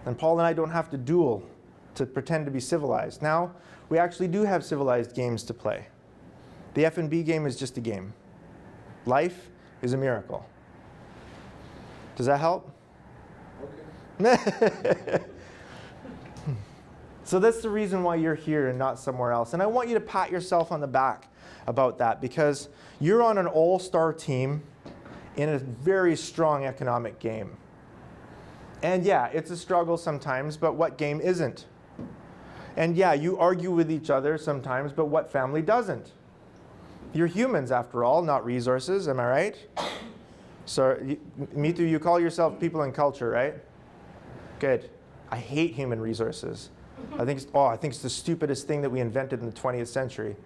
And Paul and I don't have to duel to pretend to be civilized. Now, we actually do have civilized games to play. The F&B game is just a game. Life is a miracle. Does that help? Okay. So that's the reason why you're here and not somewhere else. And I want you to pat yourself on the back about that, because you're on an all-star team in a very strong economic game. And yeah, it's a struggle sometimes, but what game isn't? And yeah, you argue with each other sometimes, but what family doesn't? You're humans after all, not resources, am I right? So, Mitu, you call yourself people and culture, right? Good. I hate human resources. I think it's the stupidest thing that we invented in the 20th century.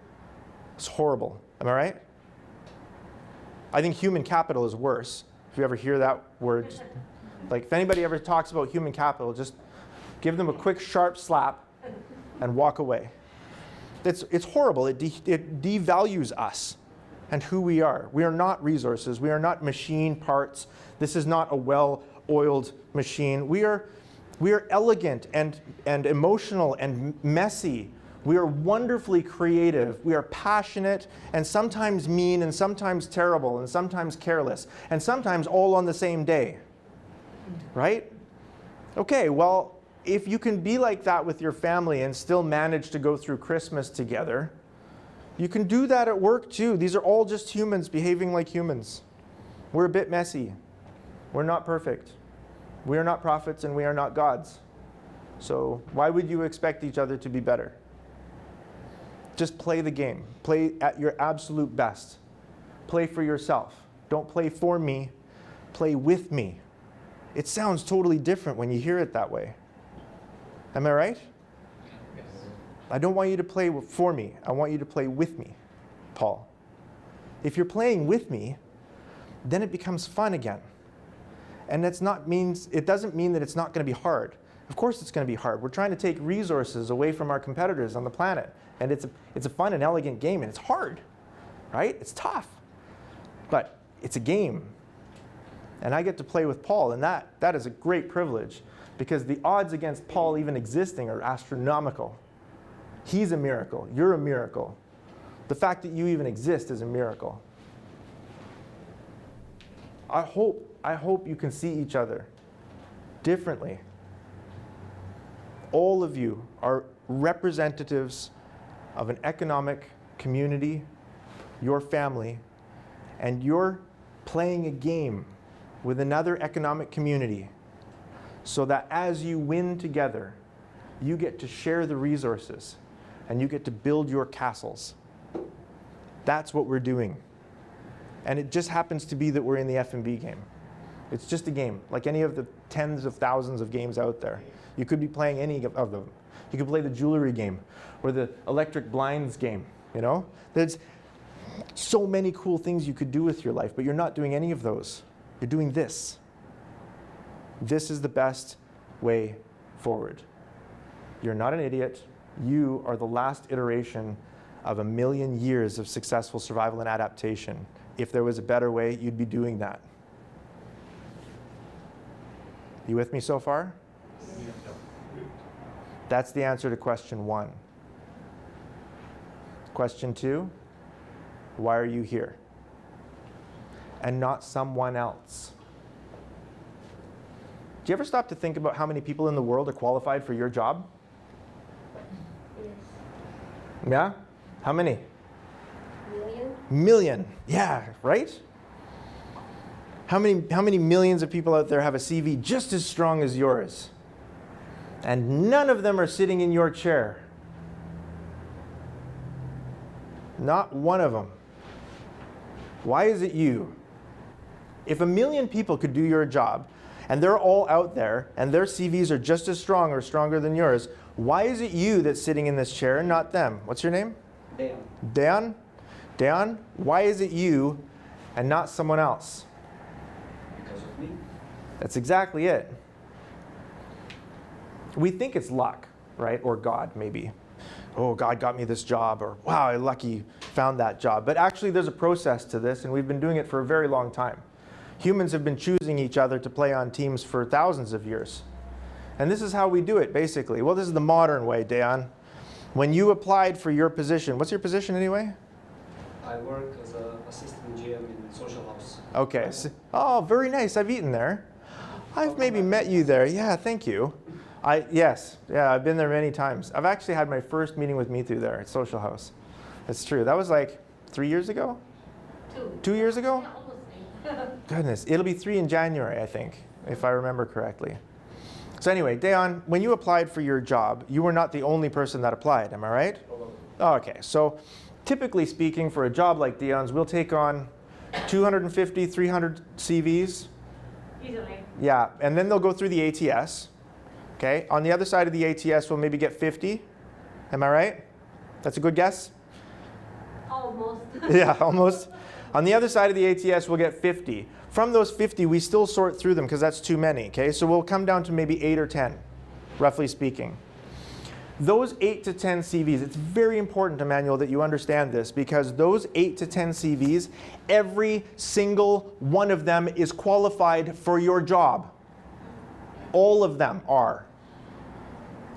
It's horrible, am I right? I think human capital is worse. If you ever hear that word, like if anybody ever talks about human capital, just give them a quick sharp slap and walk away. It's horrible. It devalues us and who we are. We are not resources. We are not machine parts. This is not a well-oiled machine. We are elegant and emotional and messy. We are wonderfully creative. We are passionate and sometimes mean and sometimes terrible and sometimes careless and sometimes all on the same day. Right? Okay, well, if you can be like that with your family and still manage to go through Christmas together, you can do that at work too. These are all just humans behaving like humans. We're a bit messy. We're not perfect. We are not prophets and we are not gods. So why would you expect each other to be better? Just play the game. Play at your absolute best. Play for yourself. Don't play for me. Play with me. It sounds totally different when you hear it that way. Am I right? Yes. I don't want you to play for me. I want you to play with me, Paul. If you're playing with me, then it becomes fun again. And it doesn't mean that it's not going to be hard. Of course it's going to be hard. We're trying to take resources away from our competitors on the planet. And it's a fun and elegant game, and it's hard, right? It's tough. But it's a game. And I get to play with Paul, and that is a great privilege because the odds against Paul even existing are astronomical. He's a miracle. You're a miracle. The fact that you even exist is a miracle. I hope you can see each other differently. All of you are representatives of an economic community, your family, and you're playing a game with another economic community so that as you win together, you get to share the resources and you get to build your castles. That's what we're doing. And it just happens to be that we're in the F&B game. It's just a game, like any of the tens of thousands of games out there. You could be playing any of them. You could play the jewelry game or the electric blinds game, you know? There's so many cool things you could do with your life, but you're not doing any of those. You're doing this. This is the best way forward. You're not an idiot. You are the last iteration of 1,000,000 years of successful survival and adaptation. If there was a better way, you'd be doing that. You with me so far? That's the answer to question 1. Question 2, why are you here? And not someone else. Do you ever stop to think about how many people in the world are qualified for your job? Yes. Yeah? How many? Million? Million. Yeah, right? How many millions of people out there have a CV just as strong as yours? And none of them are sitting in your chair. Not one of them. Why is it you? If 1,000,000 people could do your job, and they're all out there, and their CVs are just as strong or stronger than yours, why is it you that's sitting in this chair and not them? What's your name? Dan. Dan? Dan, why is it you and not someone else? Because of me. That's exactly it. We think it's luck, right? Or God, maybe. Oh, God got me this job, or wow, I lucky found that job. But actually, there's a process to this, and we've been doing it for a very long time. Humans have been choosing each other to play on teams for thousands of years. And this is how we do it, basically. Well, this is the modern way, Dan. When you applied for your position, what's your position anyway? I work as an assistant GM in social house. Okay. Oh, very nice. I've eaten there. I've maybe met you there. Yeah, thank you. Yes, I've been there many times. I've actually had my first meeting with Mitu there at Social House. It's true. That was like 3 years ago? 2 years ago? Yeah, almost 3. Goodness, it'll be 3 in January, I think, if I remember correctly. So anyway, Deon, when you applied for your job, you were not the only person that applied, am I right? Oh, okay, so typically speaking, for a job like Deon's, we'll take on 250, 300 CVs. Easily. Yeah, and then they'll go through the ATS. Okay, on the other side of the ATS, we'll maybe get 50. Am I right? That's a good guess? Almost. Yeah, almost. On the other side of the ATS, we'll get 50. From those 50, we still sort through them because that's too many, okay? So we'll come down to maybe 8 or 10, roughly speaking. Those 8 to 10 CVs, it's very important, Emmanuel, that you understand this, because those 8 to 10 CVs, every single one of them is qualified for your job. All of them are.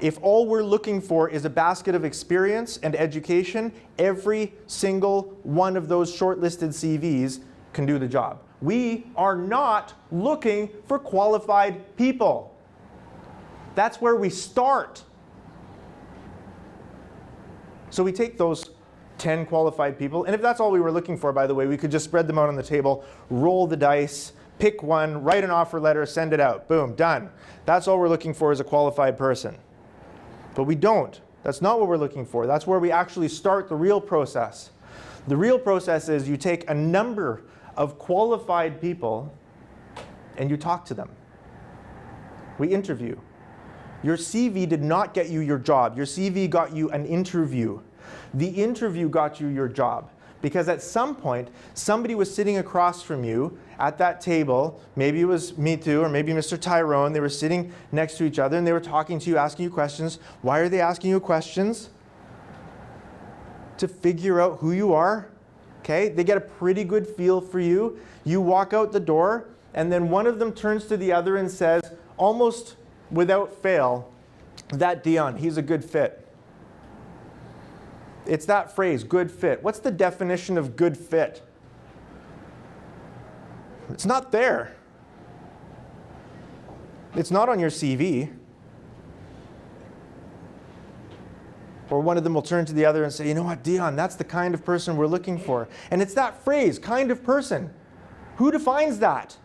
If all we're looking for is a basket of experience and education, every single one of those shortlisted CVs can do the job. We are not looking for qualified people. That's where we start. So we take those 10 qualified people, and if that's all we were looking for, by the way, we could just spread them out on the table, roll the dice, pick one, write an offer letter, send it out. Boom, done. That's all we're looking for is a qualified person. But we don't. That's not what we're looking for. That's where we actually start the real process. The real process is you take a number of qualified people and you talk to them. We interview. Your CV did not get you your job. Your CV got you an interview. The interview got you your job. Because at some point, somebody was sitting across from you at that table. Maybe it was me too, or maybe Mr. Tyrone. They were sitting next to each other and they were talking to you, asking you questions. Why are they asking you questions? To figure out who you are. Okay? They get a pretty good feel for you. You walk out the door, and then one of them turns to the other and says, almost without fail, that Deon, he's a good fit. It's that phrase, good fit. What's the definition of good fit? It's not there. It's not on your CV. Or one of them will turn to the other and say, you know what, Deon, that's the kind of person we're looking for. And it's that phrase, kind of person. Who defines that?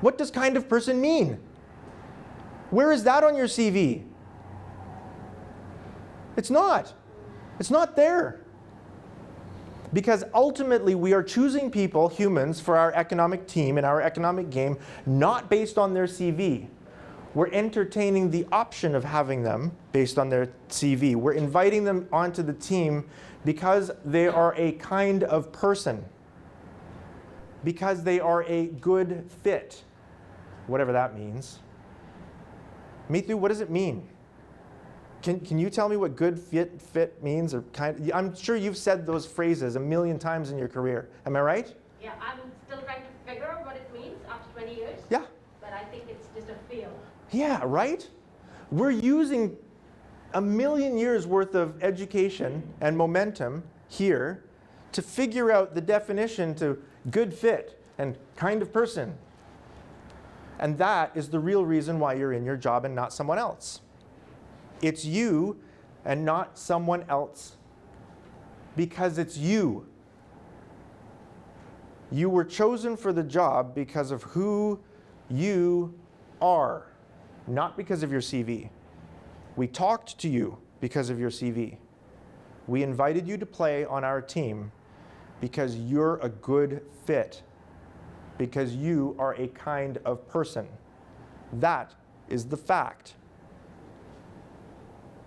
What does kind of person mean? Where is that on your CV? It's not. It's not there. Because ultimately we are choosing people, humans, for our economic team and our economic game, not based on their CV. We're entertaining the option of having them based on their CV. We're inviting them onto the team because they are a kind of person. Because they are a good fit. Whatever that means. Mithu, what does it mean? Can you tell me what good fit means? Or I'm sure you've said those phrases a million times in your career. Am I right? Yeah, I'm still trying to figure out what it means after 20 years. Yeah. But I think it's just a feel. Yeah, right? We're using a million years worth of education and momentum here to figure out the definition to good fit and kind of person. And that is the real reason why you're in your job and not someone else. It's you and not someone else. Because it's you. You were chosen for the job because of who you are, not because of your CV. We talked to you because of your CV. We invited you to play on our team because you're a good fit, because you are a kind of person. That is the fact.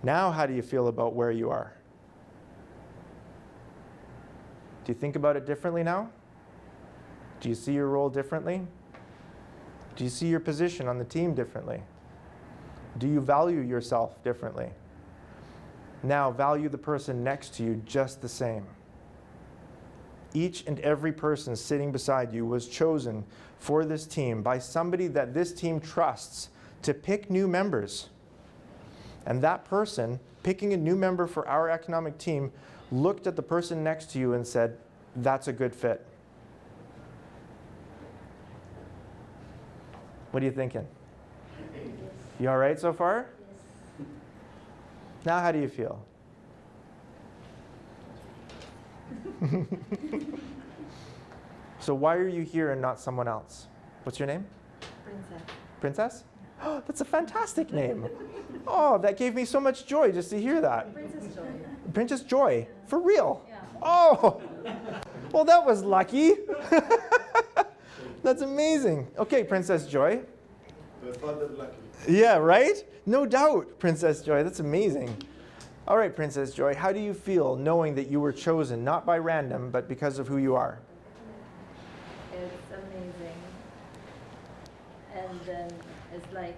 Now, how do you feel about where you are? Do you think about it differently now? Do you see your role differently? Do you see your position on the team differently? Do you value yourself differently? Now, value the person next to you just the same. Each and every person sitting beside you was chosen for this team by somebody that this team trusts to pick new members. And that person, picking a new member for our economic team, looked at the person next to you and said, that's a good fit. What are you thinking? You all right so far? Yes. Now how do you feel? So why are you here and not someone else? What's your name? Princess. Princess? That's a fantastic name. Oh, that gave me so much joy just to hear that. Princess Joy. Princess Joy, for real. Yeah. Oh, well, that was lucky. That's amazing. Okay, Princess Joy. The father lucky. Yeah, right? No doubt, Princess Joy. That's amazing. All right, Princess Joy, how do you feel knowing that you were chosen not by random, but because of who you are? It's amazing. And then it's like,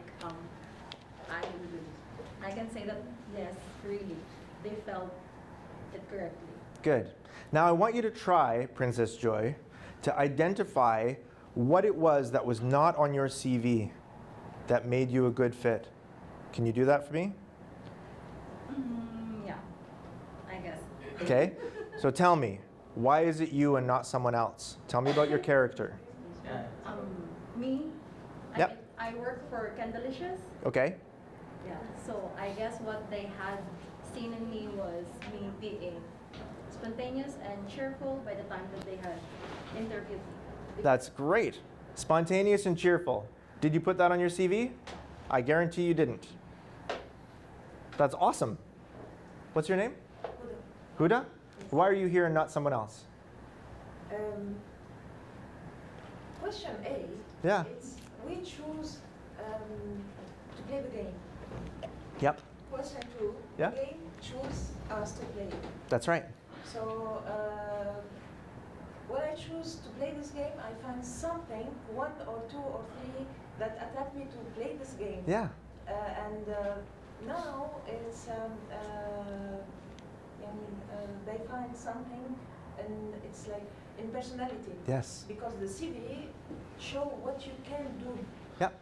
I can say that, yes, really, they felt it correctly. Good. Now I want you to try, Princess Joy, to identify what it was that was not on your CV that made you a good fit. Can you do that for me? Yeah, I guess. Okay. So tell me, why is it you and not someone else? Tell me about your character. Yeah. Me, Yep. I work for Candelicious. Okay. Yeah, so I guess what they had seen in me was me being spontaneous and cheerful by the time that they had interviewed me. That's great. Spontaneous and cheerful. Did you put that on your CV? I guarantee you didn't. That's awesome. What's your name? Huda? Why are you here and not someone else? Question A. Yeah. It's we choose to play the game. Yep. Question 2. Yeah. The game choose us to play. That's right. So when I choose to play this game, I find something, 1 or 2 or 3, that attract me to play this game. Yeah. And now it's they find something, and it's like in personality. Yes. Because the CV show what you can do, Yep.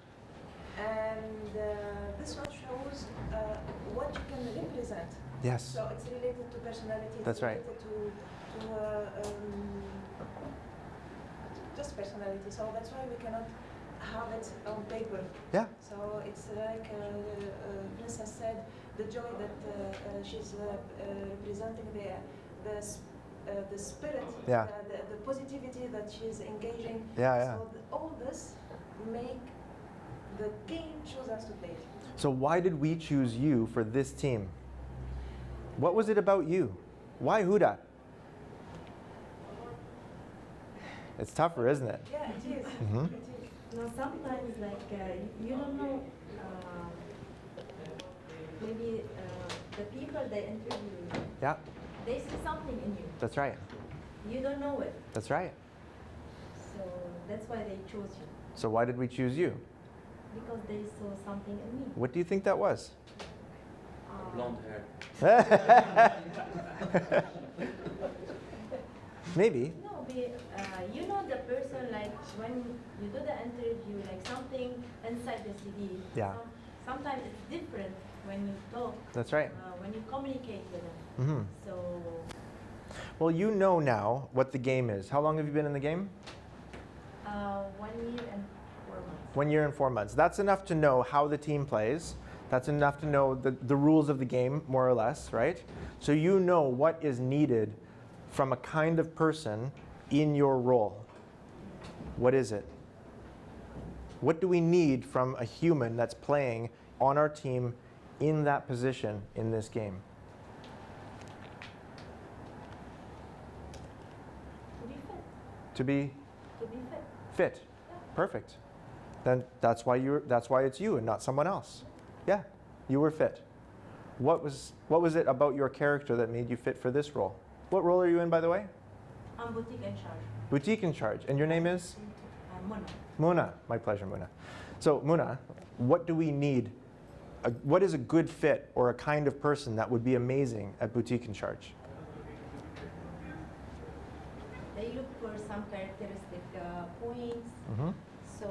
and this one shows what you can represent. Yes. So it's related to personality. It's That's right. related to just personality. So that's why we cannot have it on paper. Yeah. So it's like Princess said, the joy that she's representing the spirit, Yeah. the positivity that she's engaging. Yeah, yeah. So all this make the game choose us to play it. So why did we choose you for this team? What was it about you? Why Huda? It's tougher, isn't it? Yeah, it is. Mhm. It is. No, sometimes like you don't know. Maybe the people they interview you, Yeah, they see something in you. that's right. You don't know it, That's right. so that's why they chose you So why did we choose you? because they saw something in me. What do you think that was? Blonde hair. Maybe. No, you know the person like when you do the interview, like something inside the CD. Yeah. Sometimes it's different when you talk, That's right. when you communicate with them. Hmm. So Well, you know now what the game is. How long have you been in the game? 1 year and 4 months. 1 year and 4 months. That's enough to know how the team plays. That's enough to know the rules of the game, more or less, right? So you know what is needed from a kind of person in your role. What is it? What do we need from a human that's playing on our team in that position in this game? To be fit. To be To be fit. fit. Perfect. Then that's why it's you and not someone else. Yeah, you were fit. What was it about your character that made you fit for this role? What role are you in, by the way? I'm boutique in charge. Boutique in charge. And your name is? Mona. Muna. My pleasure, Muna. So, Muna, what do we need? What is a good fit or a kind of person that would be amazing at boutique in charge? They look for some characteristic points. Mm-hmm. So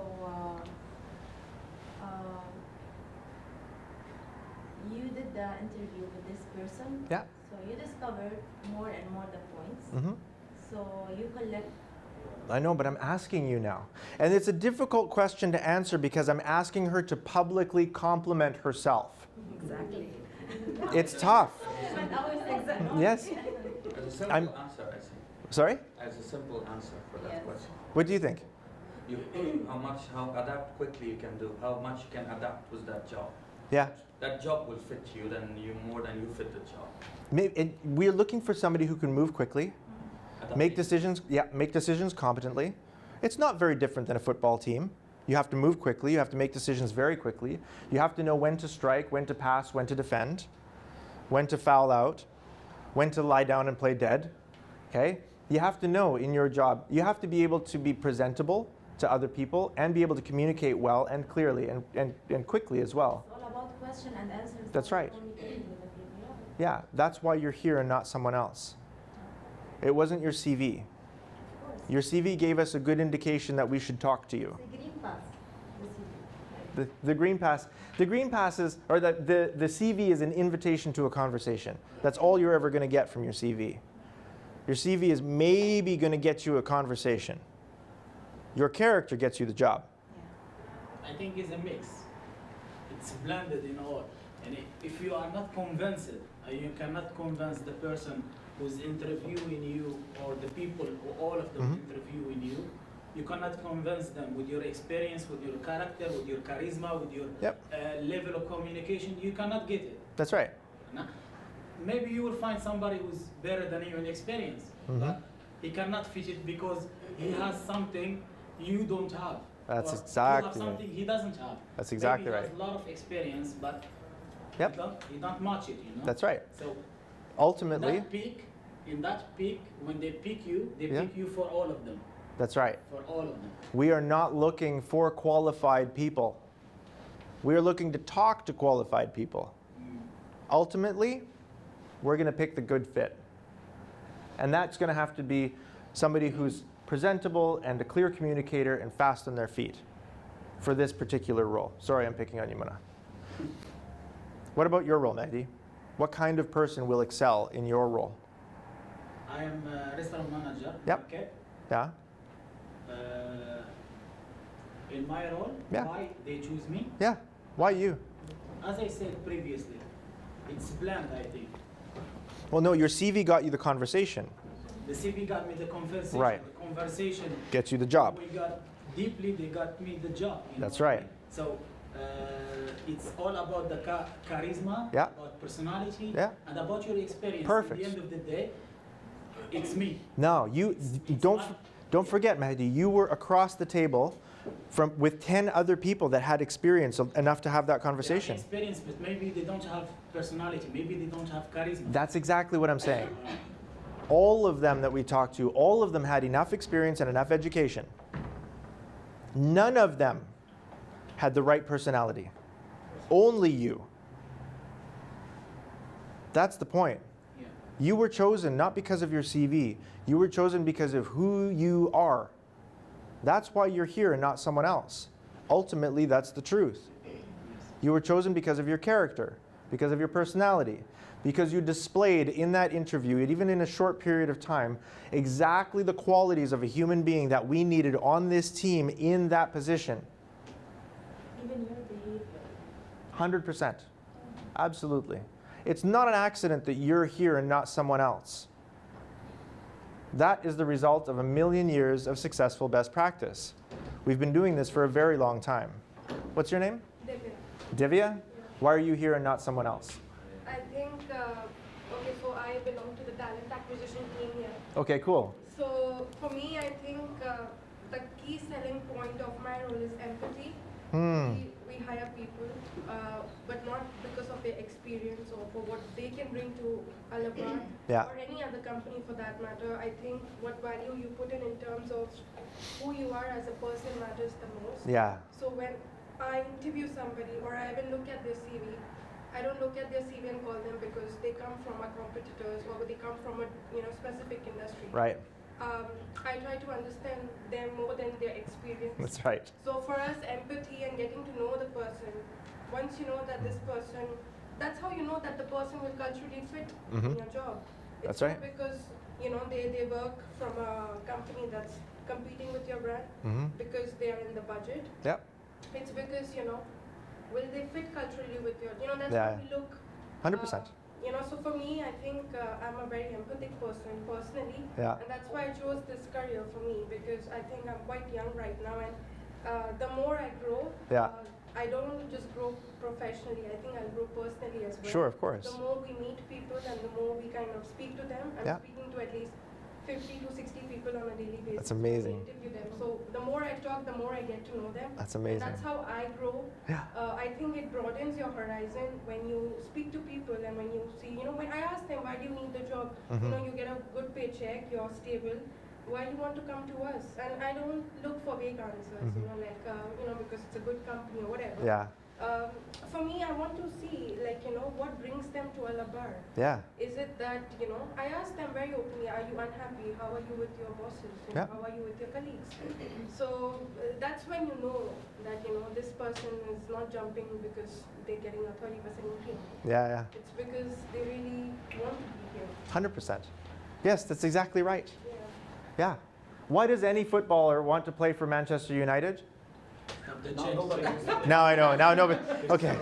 you did the interview with this person. Yeah. So you discovered more and more the points. Mm-hmm. So you collect. I know, but I'm asking you now. And it's a difficult question to answer because I'm asking her to publicly compliment herself. Exactly. It's tough. But always exactly. Yes? As a simple I'm- answer, I think. Sorry? As a simple answer for that Yes. question. What do you think? how adapt quickly you can do, how much you can adapt with that job. Yeah. That job will fit you more than you fit the job. We're looking for somebody who can move quickly, make decisions competently. It's not very different than a football team. You have to move quickly, you have to make decisions very quickly. You have to know when to strike, when to pass, when to defend, when to foul out, when to lie down and play dead. Okay? You have to know in your job, you have to be able to be presentable to other people and be able to communicate well and clearly and quickly as well. It's all about question and answers. That's right. Communicating with the people. Yeah, that's why you're here and not someone else. It wasn't your CV. Of course. Your CV gave us a good indication that we should talk to you. It's a green pass. The green pass, or the CV is an invitation to a conversation. That's all you're ever going to get from your CV. Your CV is maybe going to get you a conversation. Your character gets you the job. I think it's a mix. It's blended in all. And if you are not convinced, you cannot convince the person who's interviewing you or the people who all of them interviewing you. You cannot convince them with your experience, with your character, with your charisma, with your level of communication. You cannot get it. That's right. Maybe you will find somebody who's better than you in experience, but he cannot fit it because he has something you don't have. That's or exactly you have something he doesn't have. That's exactly Maybe he right. has a lot of experience, but he don't match it. That's right. So Ultimately, in that peak, when they pick you, they pick you for all of them. that's right. For all of them. We are not looking for qualified people. We are looking to talk to qualified people. Ultimately, we're going to pick the good fit. And that's going to have to be somebody who's presentable and a clear communicator and fast on their feet for this particular role. Sorry, I'm picking on you, Muna. What about your role, Mehdi? What kind of person will excel in your role? I am a restaurant manager. Yep. Okay. Yeah? In my role, why they choose me? Yeah. Why you? As I said previously, it's bland, I think. Well, no, your CV got you the conversation. The CV got me the conversation. Right. The conversation. Gets you the job. We got deeply, they got me the job. That's right. So it's all about the charisma, about personality, and about your experience. Perfect. At the end of the day, it's me. No, you don't forget, Mehdi, you were across the table with 10 other people that had experience enough to have that conversation. They have experience, but maybe they don't have personality. Maybe they don't have charisma. That's exactly what I'm saying. All of them that we talked to, all of them had enough experience and enough education. None of them had the right personality. Only you. That's the point. Yeah. You were chosen not because of your CV. You were chosen because of who you are. That's why you're here and not someone else. Ultimately, that's the truth. You were chosen because of your character, because of your personality, because you displayed in that interview, and even in a short period of time, exactly the qualities of a human being that we needed on this team in that position. Even your behavior. 100%. Absolutely. It's not an accident that you're here and not someone else. That is the result of a million years of successful best practice. We've been doing this for a very long time. What's your name? Divya. Divya? Why are you here and not someone else? I think, okay, so I belong to the talent acquisition team here. Okay, cool. So for me, I think the key selling point of my role is empathy. We hire people, but not because of their experience or for what they can bring to Alabama or any other company for that matter. I think what value you put in terms of who you are as a person matters the most. Yeah. So when I interview somebody or I even look at their CV, I don't look at their CV and call them because they come from our competitors or they come from a specific industry. Right. I try to understand them more than their experience. That's right. So for us, empathy and getting to know the person, once you know that this person, that's how you know that the person will culturally fit in your job. That's It's right. not because they work from a company that's competing with your brand because they are in the budget. Yep. It's because will they fit culturally with your that's Yeah. how we look. 100%. So for me, I think I'm a very empathic person personally, Yeah. and that's why I chose this career for me because because I think I'm quite young right now, and the more I grow, Yeah. I don't just grow professionally. I think I'll grow personally as well. Sure, of course. The more we meet people and the more we kind of speak to them, I'm Yeah. speaking to at least 50 to 60 people on a daily basis. That's amazing. I interview them. So the more I talk, the more I get to know them. That's And amazing. that's how I grow. Yeah. I think it broadens your horizon when you speak to people and when you see, when I ask them, why do you need the job? Mhm. You get a good paycheck, you're stable. Why you want to come to us? And I don't look for vague answers, because it's a good company or whatever. Yeah. For me, I want to see, what brings them to Alabar. Yeah. Is it that, I ask them very openly, are you unhappy? How are you with your bosses? Yeah. How are you with your colleagues? So that's when you know that, this person is not jumping because they're getting a 30% increase. Yeah, yeah. It's because they really want to be here. 100%. Yes, that's exactly right. Yeah. Yeah. Why does any footballer want to play for Manchester United? The Now change. nobody is there. Now I know. Now nobody. Okay.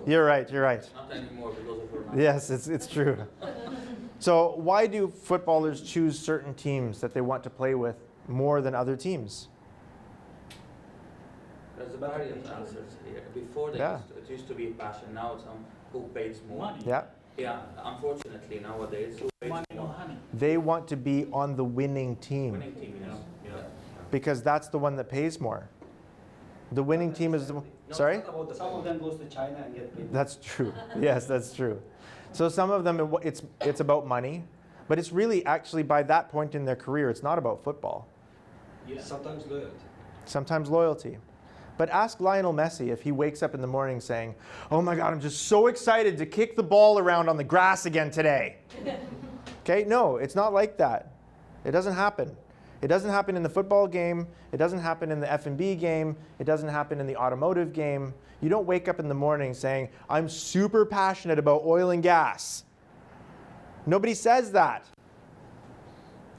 You're right. You're right. Not anymore because of Ronaldo. Yes, it's true. So why do footballers choose certain teams that they want to play with more than other teams? There's a various answers here. Before Yeah. it used to be passion. Now it's who pays more. Money. Yeah. Yeah, unfortunately nowadays who pays Money or more. honey. They want to be on the winning team Winning team, Yeah. because that's the one that pays more. The winning team is the one. No, Sorry? it's not about the Some of payment. them goes to China and get paid. That's true. Yes, that's true. So some of them, it's about money, but it's really actually by that point in their career, it's not about football. Yeah. Sometimes loyalty. Sometimes loyalty. But ask Lionel Messi if he wakes up in the morning saying, "Oh my God, I'm just so excited to kick the ball around on the grass again today." Okay, no, it's not like that. It doesn't happen. It doesn't happen in the football game. It doesn't happen in the F&B game. It doesn't happen in the automotive game. You don't wake up in the morning saying, "I'm super passionate about oil and gas." Nobody says that.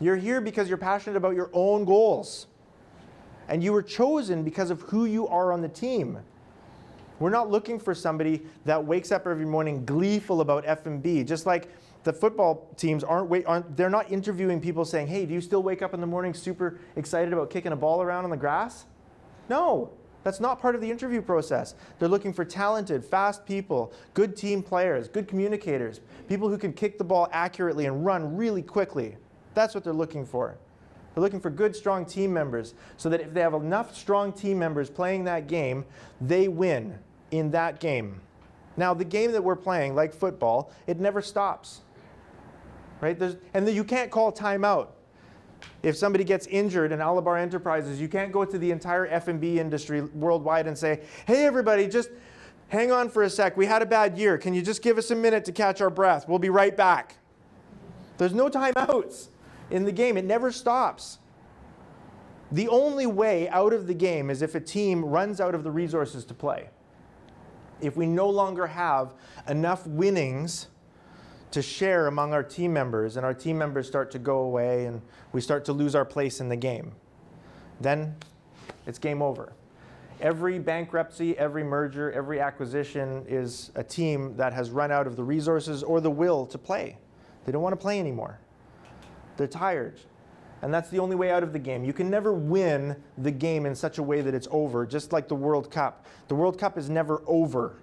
You're here because you're passionate about your own goals. And you were chosen because of who you are on the team. We're not looking for somebody that wakes up every morning gleeful about F&B. Just like the football teams they're not interviewing people saying, "Hey, do you still wake up in the morning super excited about kicking a ball around on the grass?" No, that's not part of the interview process. They're looking for talented, fast people, good team players, good communicators, people who can kick the ball accurately and run really quickly. That's what they're looking for. They're looking for good, strong team members so that if they have enough strong team members playing that game, they win in that game. Now, the game that we're playing, like football, it never stops. Right? You can't call timeout. If somebody gets injured in Alabar Enterprises, you can't go to the entire F&B industry worldwide and say, "Hey, everybody, just hang on for a sec. We had a bad year. Can you just give us a minute to catch our breath? We'll be right back." There's no timeouts in the game. It never stops. The only way out of the game is if a team runs out of the resources to play. If we no longer have enough winnings to share among our team members and our team members start to go away and we start to lose our place in the game, then it's game over. Every bankruptcy, every merger, every acquisition is a team that has run out of the resources or the will to play. They don't want to play anymore. They're tired. And that's the only way out of the game. You can never win the game in such a way that it's over, just like the World Cup. The World Cup is never over.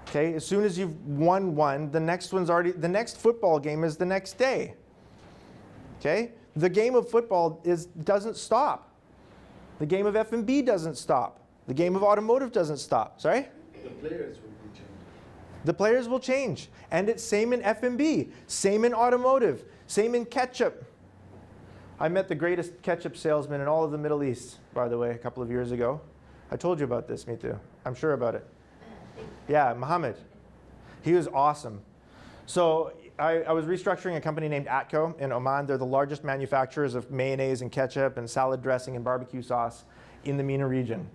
Okay? As soon as you've won one, the next football game is the next day. Okay? The game of football doesn't stop. The game of F&B doesn't stop. The game of automotive doesn't stop. Sorry? The players will be changed. The players will change. And it's same in F&B, same in automotive, same in ketchup. I met the greatest ketchup salesman in all of the Middle East, by the way, a couple of years ago. I told you about this, me too. I'm sure about it. Yeah, Mohammed. He was awesome. So I was restructuring a company named Atco in Oman. They're the largest manufacturers of mayonnaise and ketchup and salad dressing and barbecue sauce in the MENA region.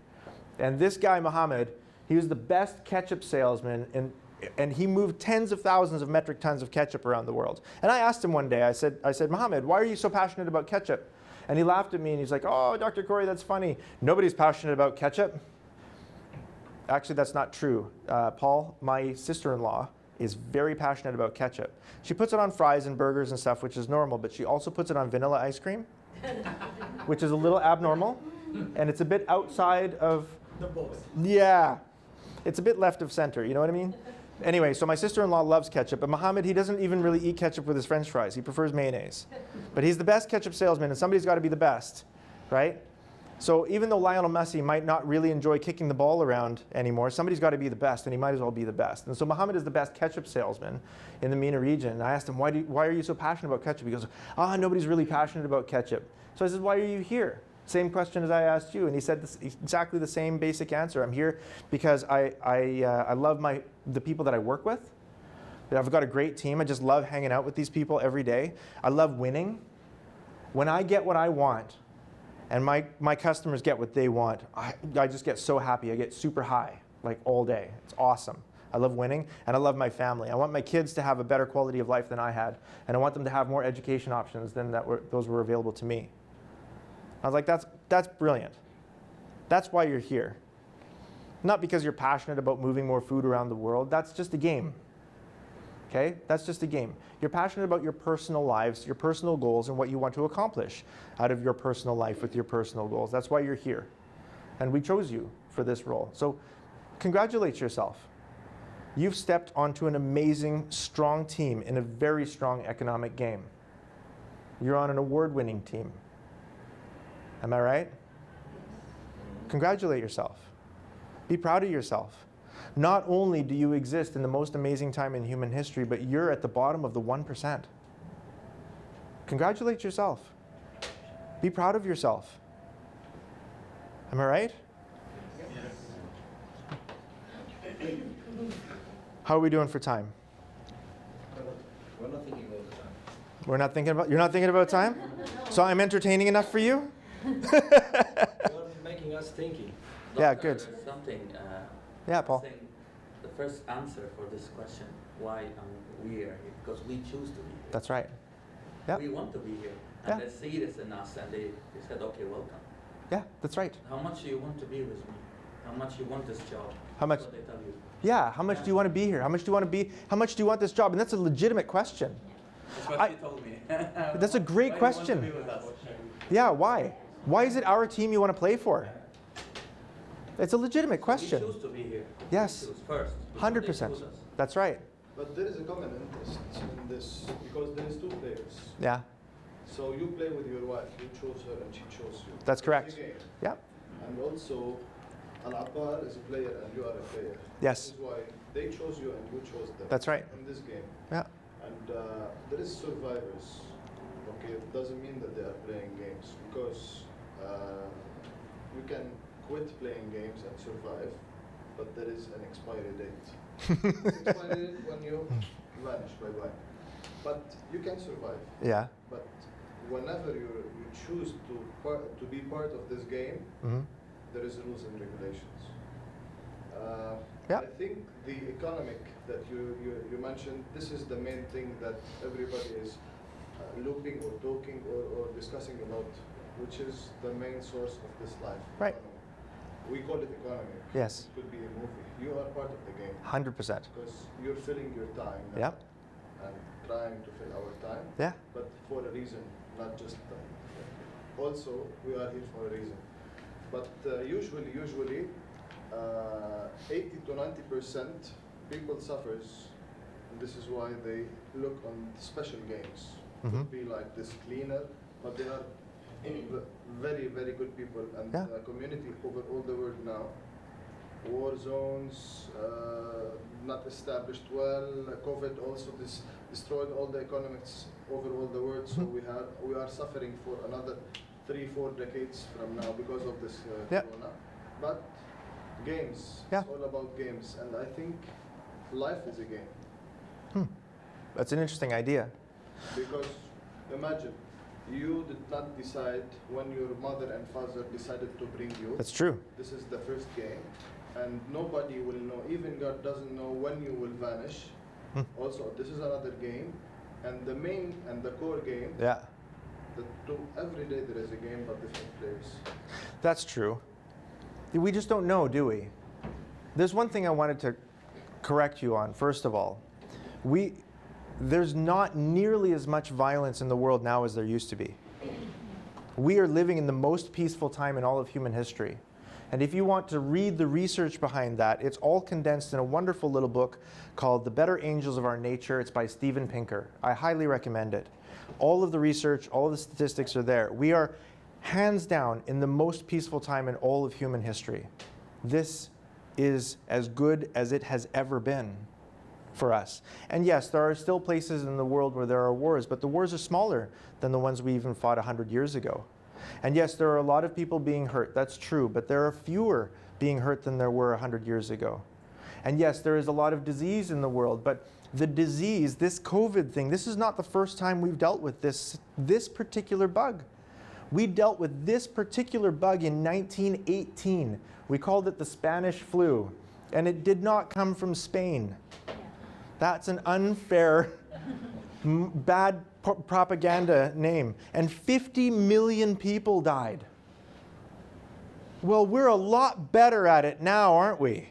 And this guy, Mohammed, he was the best ketchup salesman, and he moved tens of thousands of metric tons of ketchup around the world. And I asked him one day, I said, "Mohammed, why are you so passionate about ketchup?" And he laughed at me and he's like, "Oh, Dr. Corrie, that's funny. Nobody's passionate about ketchup." Actually, that's not true. Paul, my sister-in-law, is very passionate about ketchup. She puts it on fries and burgers and stuff, which is normal, but she also puts it on vanilla ice cream. which is a little abnormal, and it's a bit outside of, The box. yeah, it's a bit left of center, you know what I mean? Anyway, so my sister-in-law loves ketchup, but Mohammed, he doesn't even really eat ketchup with his French fries. He prefers mayonnaise. But he's the best ketchup salesman, and somebody's got to be the best, right? So even though Lionel Messi might not really enjoy kicking the ball around anymore, somebody's got to be the best, and he might as well be the best. And so Mohammed is the best ketchup salesman in the MENA region. And I asked him, why are you so passionate about ketchup? He goes, nobody's really passionate about ketchup. So I said, why are you here? Same question as I asked you. And he said exactly the same basic answer. I'm here because I love the people that I work with. I've got a great team. I just love hanging out with these people every day. I love winning. When I get what I want, and my customers get what they want, I just get so happy. I get super high, like all day. It's awesome. I love winning, and I love my family. I want my kids to have a better quality of life than I had, and I want them to have more education options than those were available to me. I was like, that's brilliant. That's why you're here. Not because you're passionate about moving more food around the world. That's just a game. Okay? That's just a game. You're passionate about your personal lives, your personal goals, and what you want to accomplish out of your personal life with your personal goals. That's why you're here. And we chose you for this role. So congratulate yourself. You've stepped onto an amazing, strong team in a very strong economic game. You're on an award-winning team. Am I right? Congratulate yourself. Be proud of yourself. Not only do you exist in the most amazing time in human history, but you're at the bottom of the 1%. Congratulate yourself. Be proud of yourself. Am I right? How are we doing for time? We're not thinking all the time. You're not thinking about time? So I'm entertaining enough for you? You're making us thinking. Yeah, Doctor, good. there's something. Yeah, Paul. I think the first answer for this question, why we are here, because we choose to be here. That's right. Yeah. We want to be here. And Yeah. they see this in us, and they said, okay, welcome. Yeah, that's right. How much do you want to be with me? How much you want this job? How much? That's what they tell you. Yeah, how much do you want to be here? How much do you want this job? And that's a legitimate question. That's what I- she told me. That's a great Why question. You want to be with us? Yeah, why? Why is it our team you want to play for? It's a legitimate question. We choose to be here. Yes. We choose first. before 100%. they choose us. That's right. But there is a common interest in this because there is two players. Yeah, So you play with your wife, you chose her and she chose you. That's correct. It's a game. yeah, And also, Al-Abbar is a player and you are a player. yes, This is why they chose you and you chose them. That's right. In this game. yeah, And there is survivors. Okay, it doesn't mean that they are playing games because you can quit playing games and survive, but there is an expiry date. It's expiry date when you vanish, bye-bye. But you can survive. yeah, But whenever you choose to be part of this game, hmm there is rules and regulations. Yeah. I think the economic that you mentioned, this is the main thing that everybody is looping or talking or discussing about, which is the main source of this life. Right. Economy. We call it economy. yes, It could be a movie. You are part of the game 100%. because you're filling your time now Yeah, and trying to fill our time, yeah, but for a reason, not just also we are here for a reason. But usually 80 to 90% people suffers, and this is why they look on special games. Mhm. Could be like this cleaner, but they are very, very good people, and Yeah. community over all the world now. War zones, not established well. COVID also destroyed all the economics over all the world. So we are suffering for another 3-4 decades from now because of this Yeah. corona. But games, Yeah. it's all about games, and I think life is a game. that's an interesting idea. Because imagine, you did not decide when your mother and father decided to bring you. That's true. This is the first game, and nobody will know. Even God doesn't know when you will vanish. Also, this is another game, and the main and the core game. Yeah, Every day there is a game, but different players. that's true. We just don't know, do we? There's one thing I wanted to correct you on, first of all. There's not nearly as much violence in the world now as there used to be. We are living in the most peaceful time in all of human history. And if you want to read the research behind that, it's all condensed in a wonderful little book called The Better Angels of Our Nature. It's by Steven Pinker. I highly recommend it. All of the research, all of the statistics are there. We are hands down in the most peaceful time in all of human history. This is as good as it has ever been for us. And yes, there are still places in the world where there are wars, but the wars are smaller than the ones we even fought 100 years ago. And yes, there are a lot of people being hurt, that's true, but there are fewer being hurt than there were 100 years ago. And yes, there is a lot of disease in the world, but the disease, this COVID thing, this is not the first time we've dealt with this particular bug. We dealt with this particular bug in 1918. We called it the Spanish flu, and it did not come from Spain. That's an unfair, bad propaganda name. And 50 million people died. Well, we're a lot better at it now, aren't we?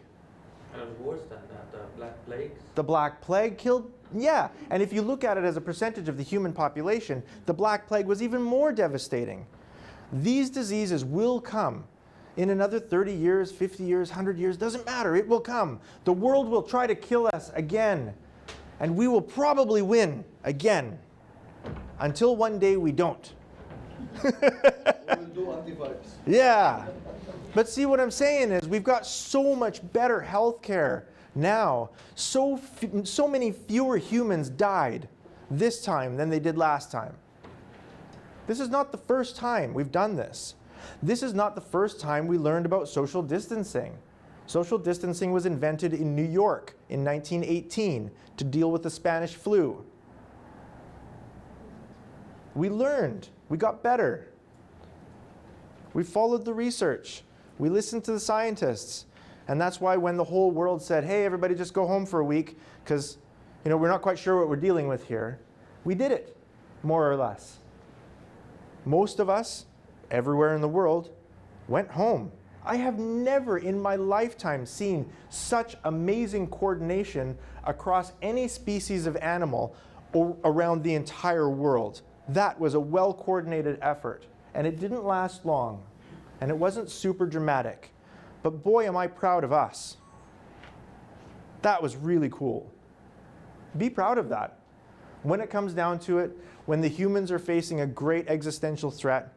And it was worse than that, the Black Plagues. The Black Plague killed, yeah. And if you look at it as a percentage of the human population, the Black Plague was even more devastating. These diseases will come. In another 30 years, 50 years, 100 years, doesn't matter, it will come. The world will try to kill us again. And we will probably win again. Until one day we don't. We will do antivirus. Yeah. But see, what I'm saying is we've got so much better health care now. So many fewer humans died this time than they did last time. This is not the first time we've done this. This is not the first time we learned about social distancing. Social distancing was invented in New York in 1918 to deal with the Spanish flu. We learned. We got better. We followed the research. We listened to the scientists. And that's why when the whole world said, hey, everybody just go home for a week because we're not quite sure what we're dealing with here, we did it, more or less. Most of us, everywhere in the world, went home. I have never in my lifetime seen such amazing coordination across any species of animal around the entire world. That was a well-coordinated effort, and it didn't last long, and it wasn't super dramatic. But boy, am I proud of us. That was really cool. Be proud of that. When it comes down to it, when the humans are facing a great existential threat,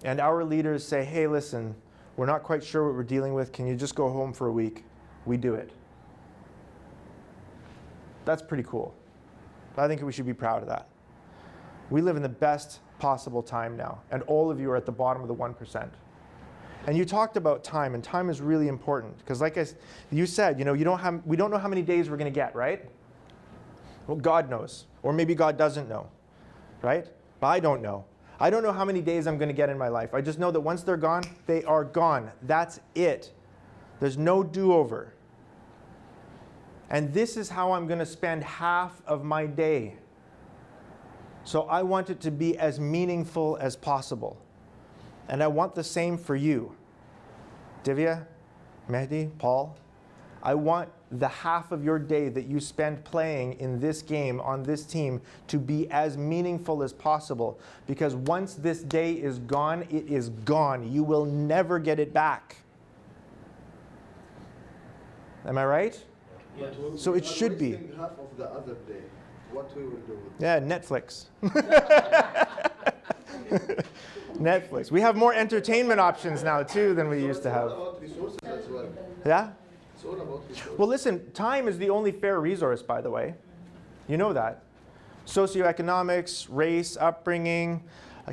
and our leaders say, hey, listen, we're not quite sure what we're dealing with, can you just go home for a week? We do it. That's pretty cool. I think we should be proud of that. We live in the best possible time now, and all of you are at the bottom of the 1%. And you talked about time, and time is really important, because like you said, we don't know how many days we're going to get, right? Well, God knows, or maybe God doesn't know, right? But I don't know. I don't know how many days I'm going to get in my life. I just know that once they're gone, they are gone. That's it. There's no do-over. And this is how I'm going to spend half of my day. So I want it to be as meaningful as possible. And I want the same for you. Divya, Mehdi, Paul, I want the half of your day that you spend playing in this game on this team to be as meaningful as possible. Because once this day is gone, it is gone. You will never get it back. Am I right? Yeah. So it should be. Half of the other day, what we will do with Yeah, Netflix. Netflix. We have more entertainment options now too than we used to have. It's all about resources as well. Yeah? It's all about resources. Well, listen, time is the only fair resource, by the way. You know that. Socioeconomics, race, upbringing,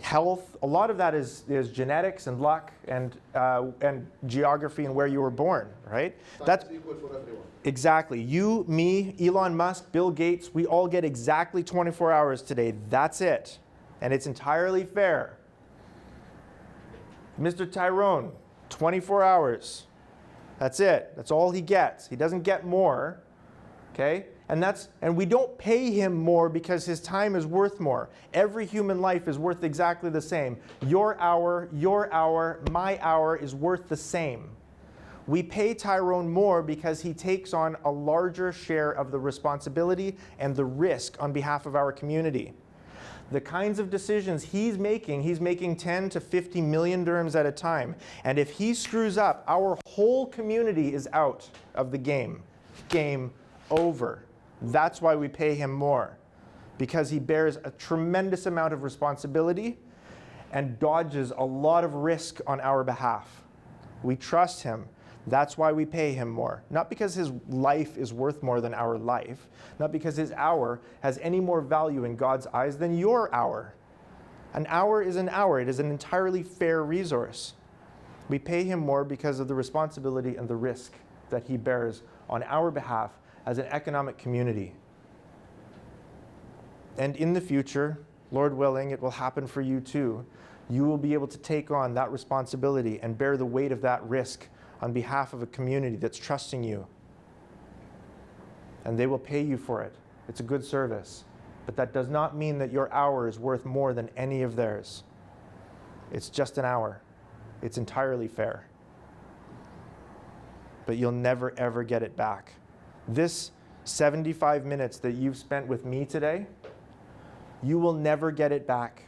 health, a lot of that is genetics and luck and geography and where you were born, right? That's equal for everyone. Exactly. You, me, Elon Musk, Bill Gates, we all get exactly 24 hours today. That's it. And it's entirely fair. Mr. Tyrone, 24 hours. That's it. That's all he gets. He doesn't get more. Okay? And we don't pay him more because his time is worth more. Every human life is worth exactly the same. Your hour, my hour is worth the same. We pay Tyrone more because he takes on a larger share of the responsibility and the risk on behalf of our community. The kinds of decisions he's making 10 to 50 million dirhams at a time. And if he screws up, our whole community is out of the game. Game over. That's why we pay him more. Because he bears a tremendous amount of responsibility and dodges a lot of risk on our behalf. We trust him. That's why we pay him more. Not because his life is worth more than our life. Not because his hour has any more value in God's eyes than your hour. An hour is an hour. It is an entirely fair resource. We pay him more because of the responsibility and the risk that he bears on our behalf as an economic community. And in the future, Lord willing, it will happen for you too. You will be able to take on that responsibility and bear the weight of that risk on behalf of a community that's trusting you. And they will pay you for it. It's a good service. But that does not mean that your hour is worth more than any of theirs. It's just an hour. It's entirely fair. But you'll never, ever get it back. This 75 minutes that you've spent with me today, you will never get it back.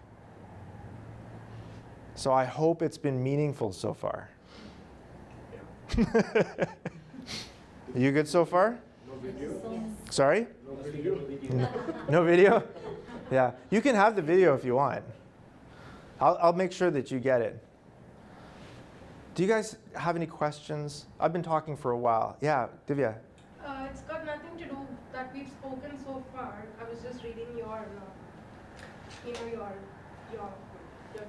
So I hope it's been meaningful so far. You good so far? No video? Sorry? No video? No video? Yeah. You can have the video if you want. I'll make sure that you get it. Do you guys have any questions? I've been talking for a while. Yeah, Divya. It's got nothing to do that we've spoken so far. I was just reading your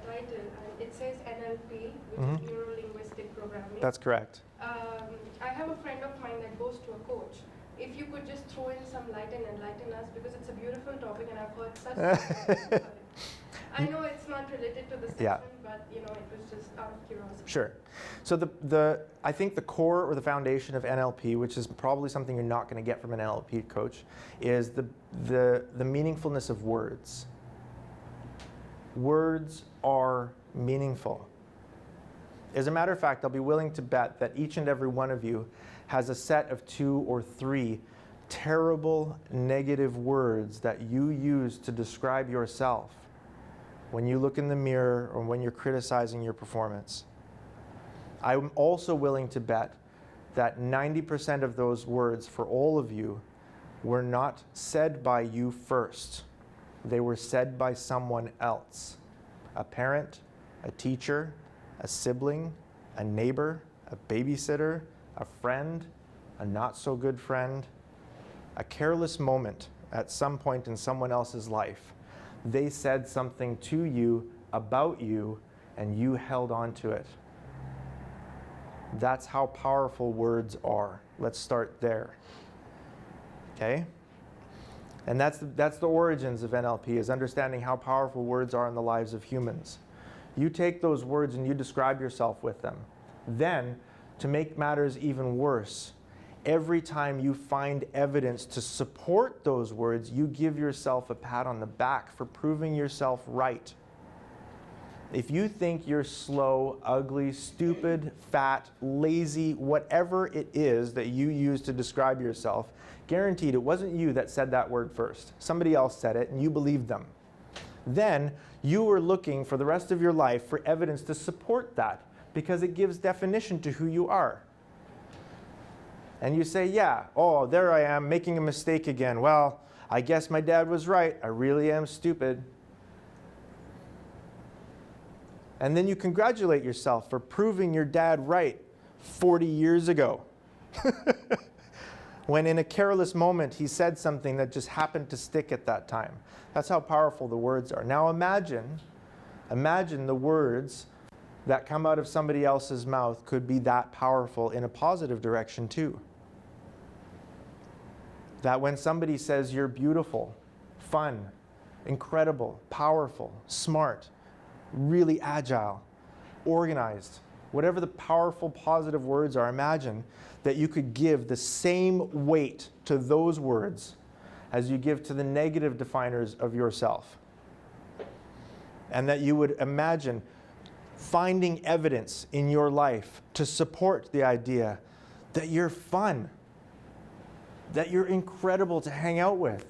title, and it says NLP, which is Neuro-Linguistic Programming. That's correct. I have a friend of mine that goes to a coach. If you could just throw in some light and enlighten us, because it's a beautiful topic and I've heard such good things. I know it's not related to the session, Yeah. but it was just out of curiosity. Sure. So I think the core or the foundation of NLP, which is probably something you're not going to get from an NLP coach, is the meaningfulness of words. Words are meaningful. As a matter of fact, I'll be willing to bet that each and every one of you has a set of 2 or 3 terrible negative words that you use to describe yourself when you look in the mirror or when you're criticizing your performance. I'm also willing to bet that 90% of those words for all of you were not said by you first. They were said by someone else. A parent, a teacher, a sibling, a neighbor, a babysitter, a friend, a not so good friend, a careless moment at some point in someone else's life. They said something to you about you and you held on to it. That's how powerful words are. Let's start there. Okay? And that's the origins of NLP, is understanding how powerful words are in the lives of humans. You take those words and you describe yourself with them. Then, to make matters even worse, every time you find evidence to support those words, you give yourself a pat on the back for proving yourself right. If you think you're slow, ugly, stupid, fat, lazy, whatever it is that you use to describe yourself, guaranteed it wasn't you that said that word first. Somebody else said it and you believed them. Then you were looking for the rest of your life for evidence to support that, because it gives definition to who you are. And you say, yeah, oh, there I am making a mistake again. Well, I guess my dad was right. I really am stupid. And then you congratulate yourself for proving your dad right 40 years ago. When in a careless moment, he said something that just happened to stick at that time. That's how powerful the words are. Now imagine the words that come out of somebody else's mouth could be that powerful in a positive direction too. That when somebody says you're beautiful, fun, incredible, powerful, smart, really agile, organized, whatever the powerful positive words are, imagine that you could give the same weight to those words as you give to the negative definers of yourself. And that you would imagine finding evidence in your life to support the idea that you're fun, that you're incredible to hang out with,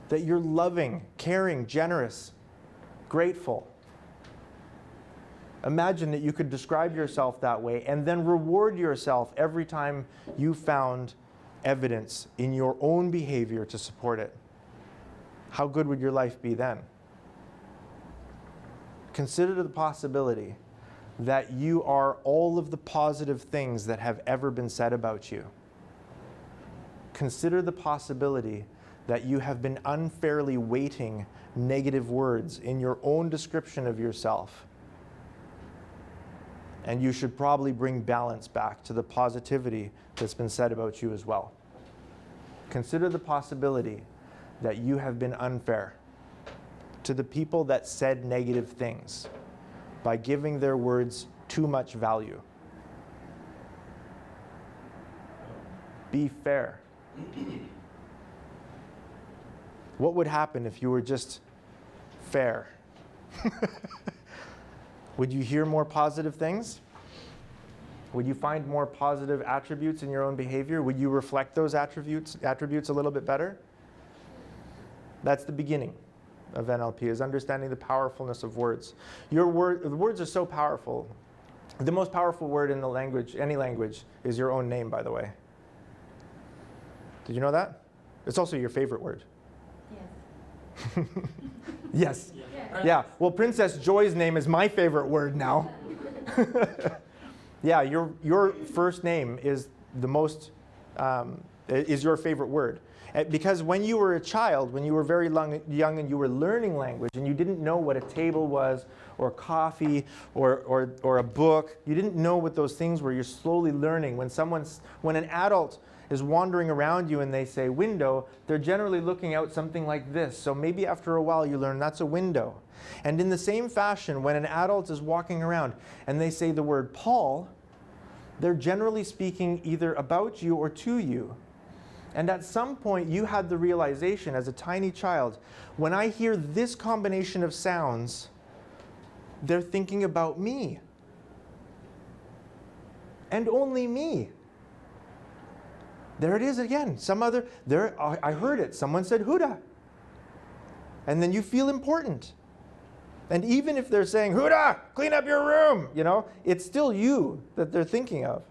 that you're loving, caring, generous, grateful. Imagine that you could describe yourself that way and then reward yourself every time you found evidence in your own behavior to support it. How good would your life be then? Consider the possibility that you are all of the positive things that have ever been said about you. Consider the possibility that you have been unfairly weighting negative words in your own description of yourself. And you should probably bring balance back to the positivity that's been said about you as well. Consider the possibility that you have been unfair to the people that said negative things by giving their words too much value. Be fair. What would happen if you were just fair? Would you hear more positive things? Would you find more positive attributes in your own behavior? Would you reflect those attributes a little bit better? That's the beginning of NLP, is understanding the powerfulness of words. The words are so powerful. The most powerful word in the language, any language, is your own name, by the way. Did you know that? It's also your favorite word. Yes. Yes. Yeah. Yeah. Well, Princess Joy's name is my favorite word now. Yeah, your first name is the most is your favorite word. Because when you were a child, when you were very young and you were learning language and you didn't know what a table was or coffee or a book, you didn't know what those things were. You're slowly learning. When an adult is wandering around you and they say window, they're generally looking out something like this. So maybe after a while you learn that's a window. And in the same fashion, when an adult is walking around and they say the word Paul, they're generally speaking either about you or to you. And at some point you had the realization as a tiny child, when I hear this combination of sounds, they're thinking about me. And only me. There it is again. I heard it. Someone said Huda. And then you feel important. And even if they're saying, Huda, clean up your room, it's still you that they're thinking of.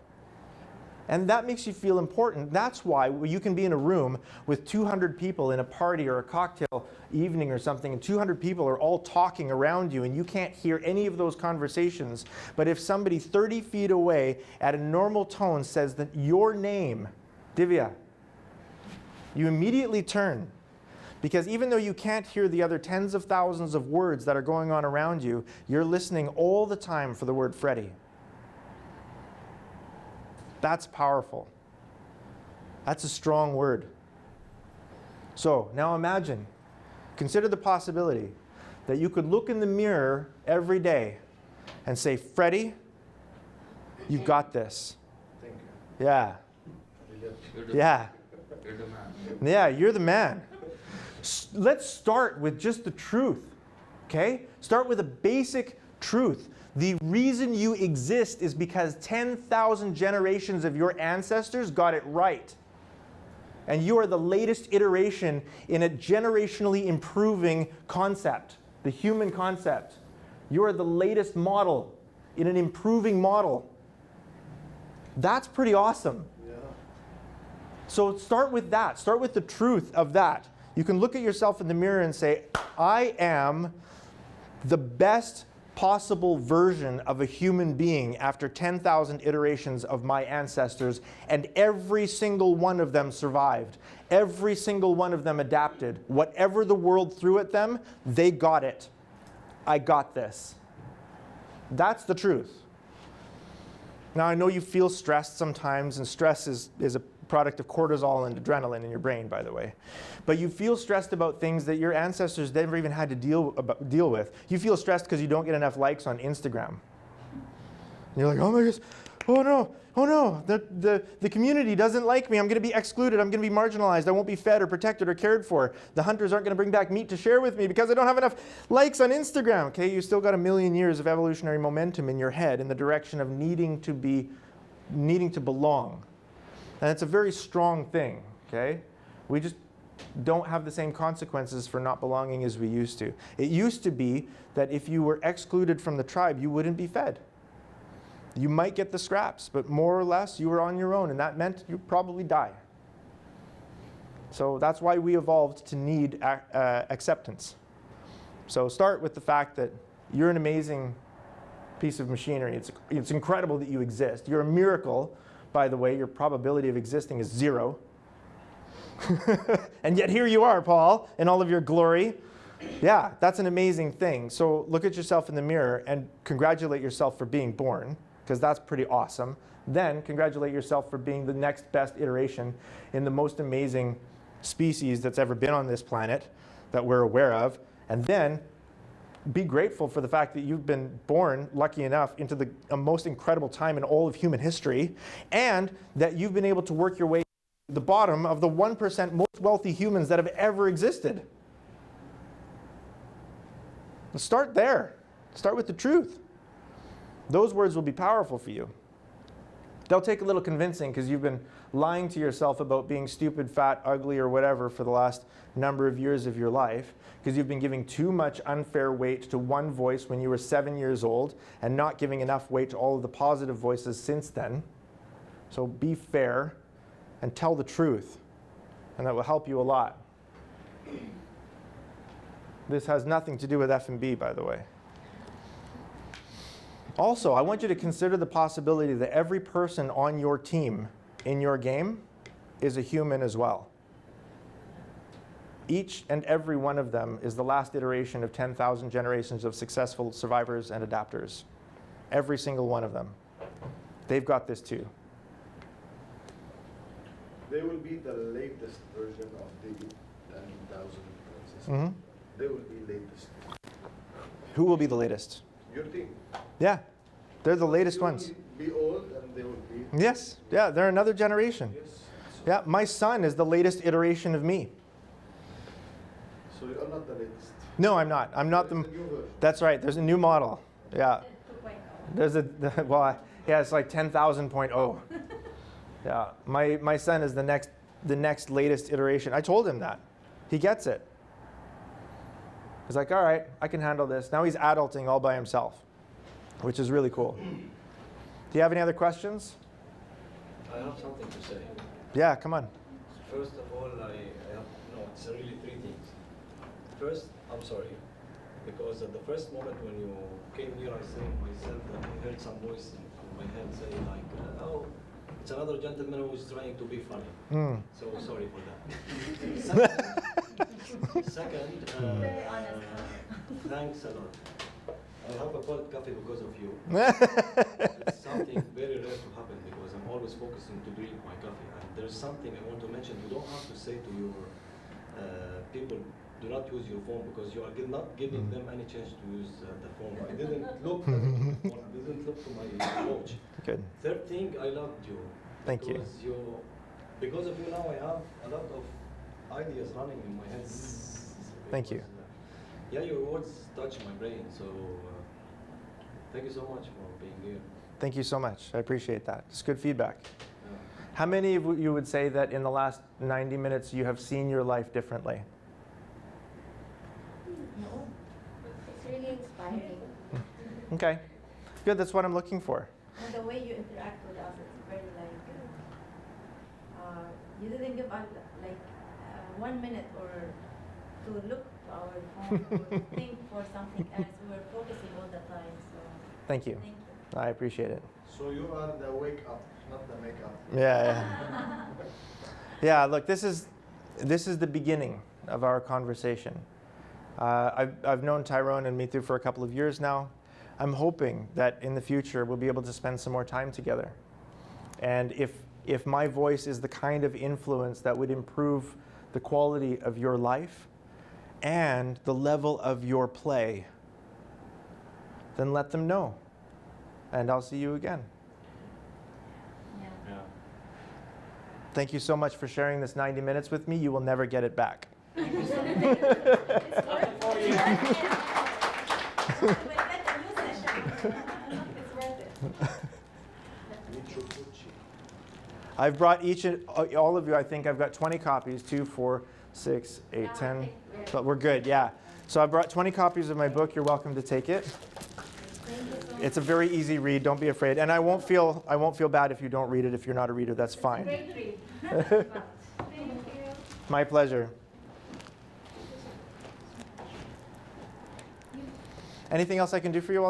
And that makes you feel important. That's why you can be in a room with 200 people in a party or a cocktail evening or something, and 200 people are all talking around you, and you can't hear any of those conversations. But if somebody 30 feet away at a normal tone says that your name, Divya, you immediately turn. Because even though you can't hear the other tens of thousands of words that are going on around you, you're listening all the time for the word Freddie. That's powerful. That's a strong word. So now consider the possibility that you could look in the mirror every day and say, Freddie, you've got this. Thank you. Yeah. Yeah. You're the man. Yeah, you're the man. Let's start with just the truth, okay? Start with a basic truth. The reason you exist is because 10,000 generations of your ancestors got it right. And you are the latest iteration in a generationally improving concept, the human concept. You are the latest model in an improving model. That's pretty awesome. Yeah. So start with that. Start with the truth of that. You can look at yourself in the mirror and say, I am the best possible version of a human being after 10,000 iterations of my ancestors, and every single one of them survived. Every single one of them adapted. Whatever the world threw at them, they got it. I got this. That's the truth. Now, I know you feel stressed sometimes, and stress is a product of cortisol and adrenaline in your brain, by the way. But you feel stressed about things that your ancestors never even had to deal with. You feel stressed because you don't get enough likes on Instagram. And you're like, oh my gosh, oh no, the community doesn't like me. I'm going to be excluded. I'm going to be marginalized. I won't be fed or protected or cared for. The hunters aren't going to bring back meat to share with me because I don't have enough likes on Instagram. Okay, you still got a million years of evolutionary momentum in your head in the direction of needing to belong. And it's a very strong thing, okay? don't have the same consequences for not belonging as we used to. It used to be that if you were excluded from the tribe, you wouldn't be fed. You might get the scraps, but more or less you were on your own, and that meant you'd probably die. So that's why we evolved to need acceptance. So start with the fact that you're an amazing piece of machinery. It's incredible that you exist. You're a miracle, by the way. Your probability of existing is 0. And yet here you are, Paul, in all of your glory. Yeah, that's an amazing thing. So look at yourself in the mirror and congratulate yourself for being born, because that's pretty awesome. Then congratulate yourself for being the next best iteration in the most amazing species that's ever been on this planet that we're aware of. And then be grateful for the fact that you've been born, lucky enough, into the most incredible time in all of human history, and that you've been able to work your way to the bottom of the 1% most wealthy humans that have ever existed. Start there. Start with the truth. Those words will be powerful for you. They'll take a little convincing because you've been lying to yourself about being stupid, fat, ugly, or whatever for the last number of years of your life, because you've been giving too much unfair weight to one voice when you were 7 years old and not giving enough weight to all of the positive voices since then. So be fair and tell the truth, and that will help you a lot. This has nothing to do with F&B, by the way. Also, I want you to consider the possibility that every person on your team in your game is a human as well. Each and every one of them is the last iteration of 10,000 generations of successful survivors and adapters. Every single one of them. They've got this too. They will be the latest version of the 10,000 system. Mm-hmm. They will be latest. Who will be the latest? Your team. Yeah, they're the latest You will ones. be old and they will be. Yes, yeah, they're another generation. Yes. Yeah, my son is the latest iteration of me. So you are not the latest. No, I'm not. I'm not the. There's a new version. That's right. There's a new model. Yeah. 2.0. There's well, yeah, it's like 10,000.0. Yeah, my son is the next latest iteration. I told him that. He gets it. He's like, all right, I can handle this. Now he's adulting all by himself, which is really cool. Do you have any other questions? I have something to say. Yeah, come on. First of all, it's really 3 things. First, I'm sorry, because at the first moment when you came here, I said myself that I heard some voice in my head saying like, oh, it's another gentleman who is trying to be funny. So sorry for that. Second, Very honest. thanks a lot. I have a cold coffee because of you. It's something very rare to happen because I'm always focusing to drink my coffee. And there's something I want to mention. You don't have to say to your people, do not use your phone, because you are not giving them any chance to use the phone. I didn't look at my phone. I didn't look to my watch. Good. Third thing, I loved you. Thank you. Because of you now, I have a lot of ideas running in my head. Thank you. Yeah, your words touch my brain. So thank you so much for being here. Thank you so much. I appreciate that. It's good feedback. Yeah. How many of you would say that in the last 90 minutes you have seen your life differently? No, it's really inspiring. Okay. Good, that's what I'm looking for. And the way you interact with us, it's very like, you didn't give us like 1 minute or to look to our phone or think for something else. We were focusing all the time. So Thank you. thank you. I appreciate it. So you are the wake up, not the make up. Yeah. Yeah, look, this is the beginning of our conversation. I've known Tyrone and Mithu for a couple of years now. I'm hoping that in the future we'll be able to spend some more time together. And if my voice is the kind of influence that would improve the quality of your life and the level of your play, then let them know. And I'll see you again. Yeah. Yeah. Thank you so much for sharing this 90 minutes with me. You will never get it back. It's worth it. I've brought each and all of you, I think I've got 20 copies, 2, 4, 6, 8, Yeah, I 10. think we're- But we're good, yeah. So I brought 20 copies of my book. You're welcome to take it. Thank you so much. It's a very easy read. Don't be afraid. And I won't feel bad if you don't read it. If you're not a reader, that's fine. Great read. Thank you. My pleasure. Anything else I can do for you all?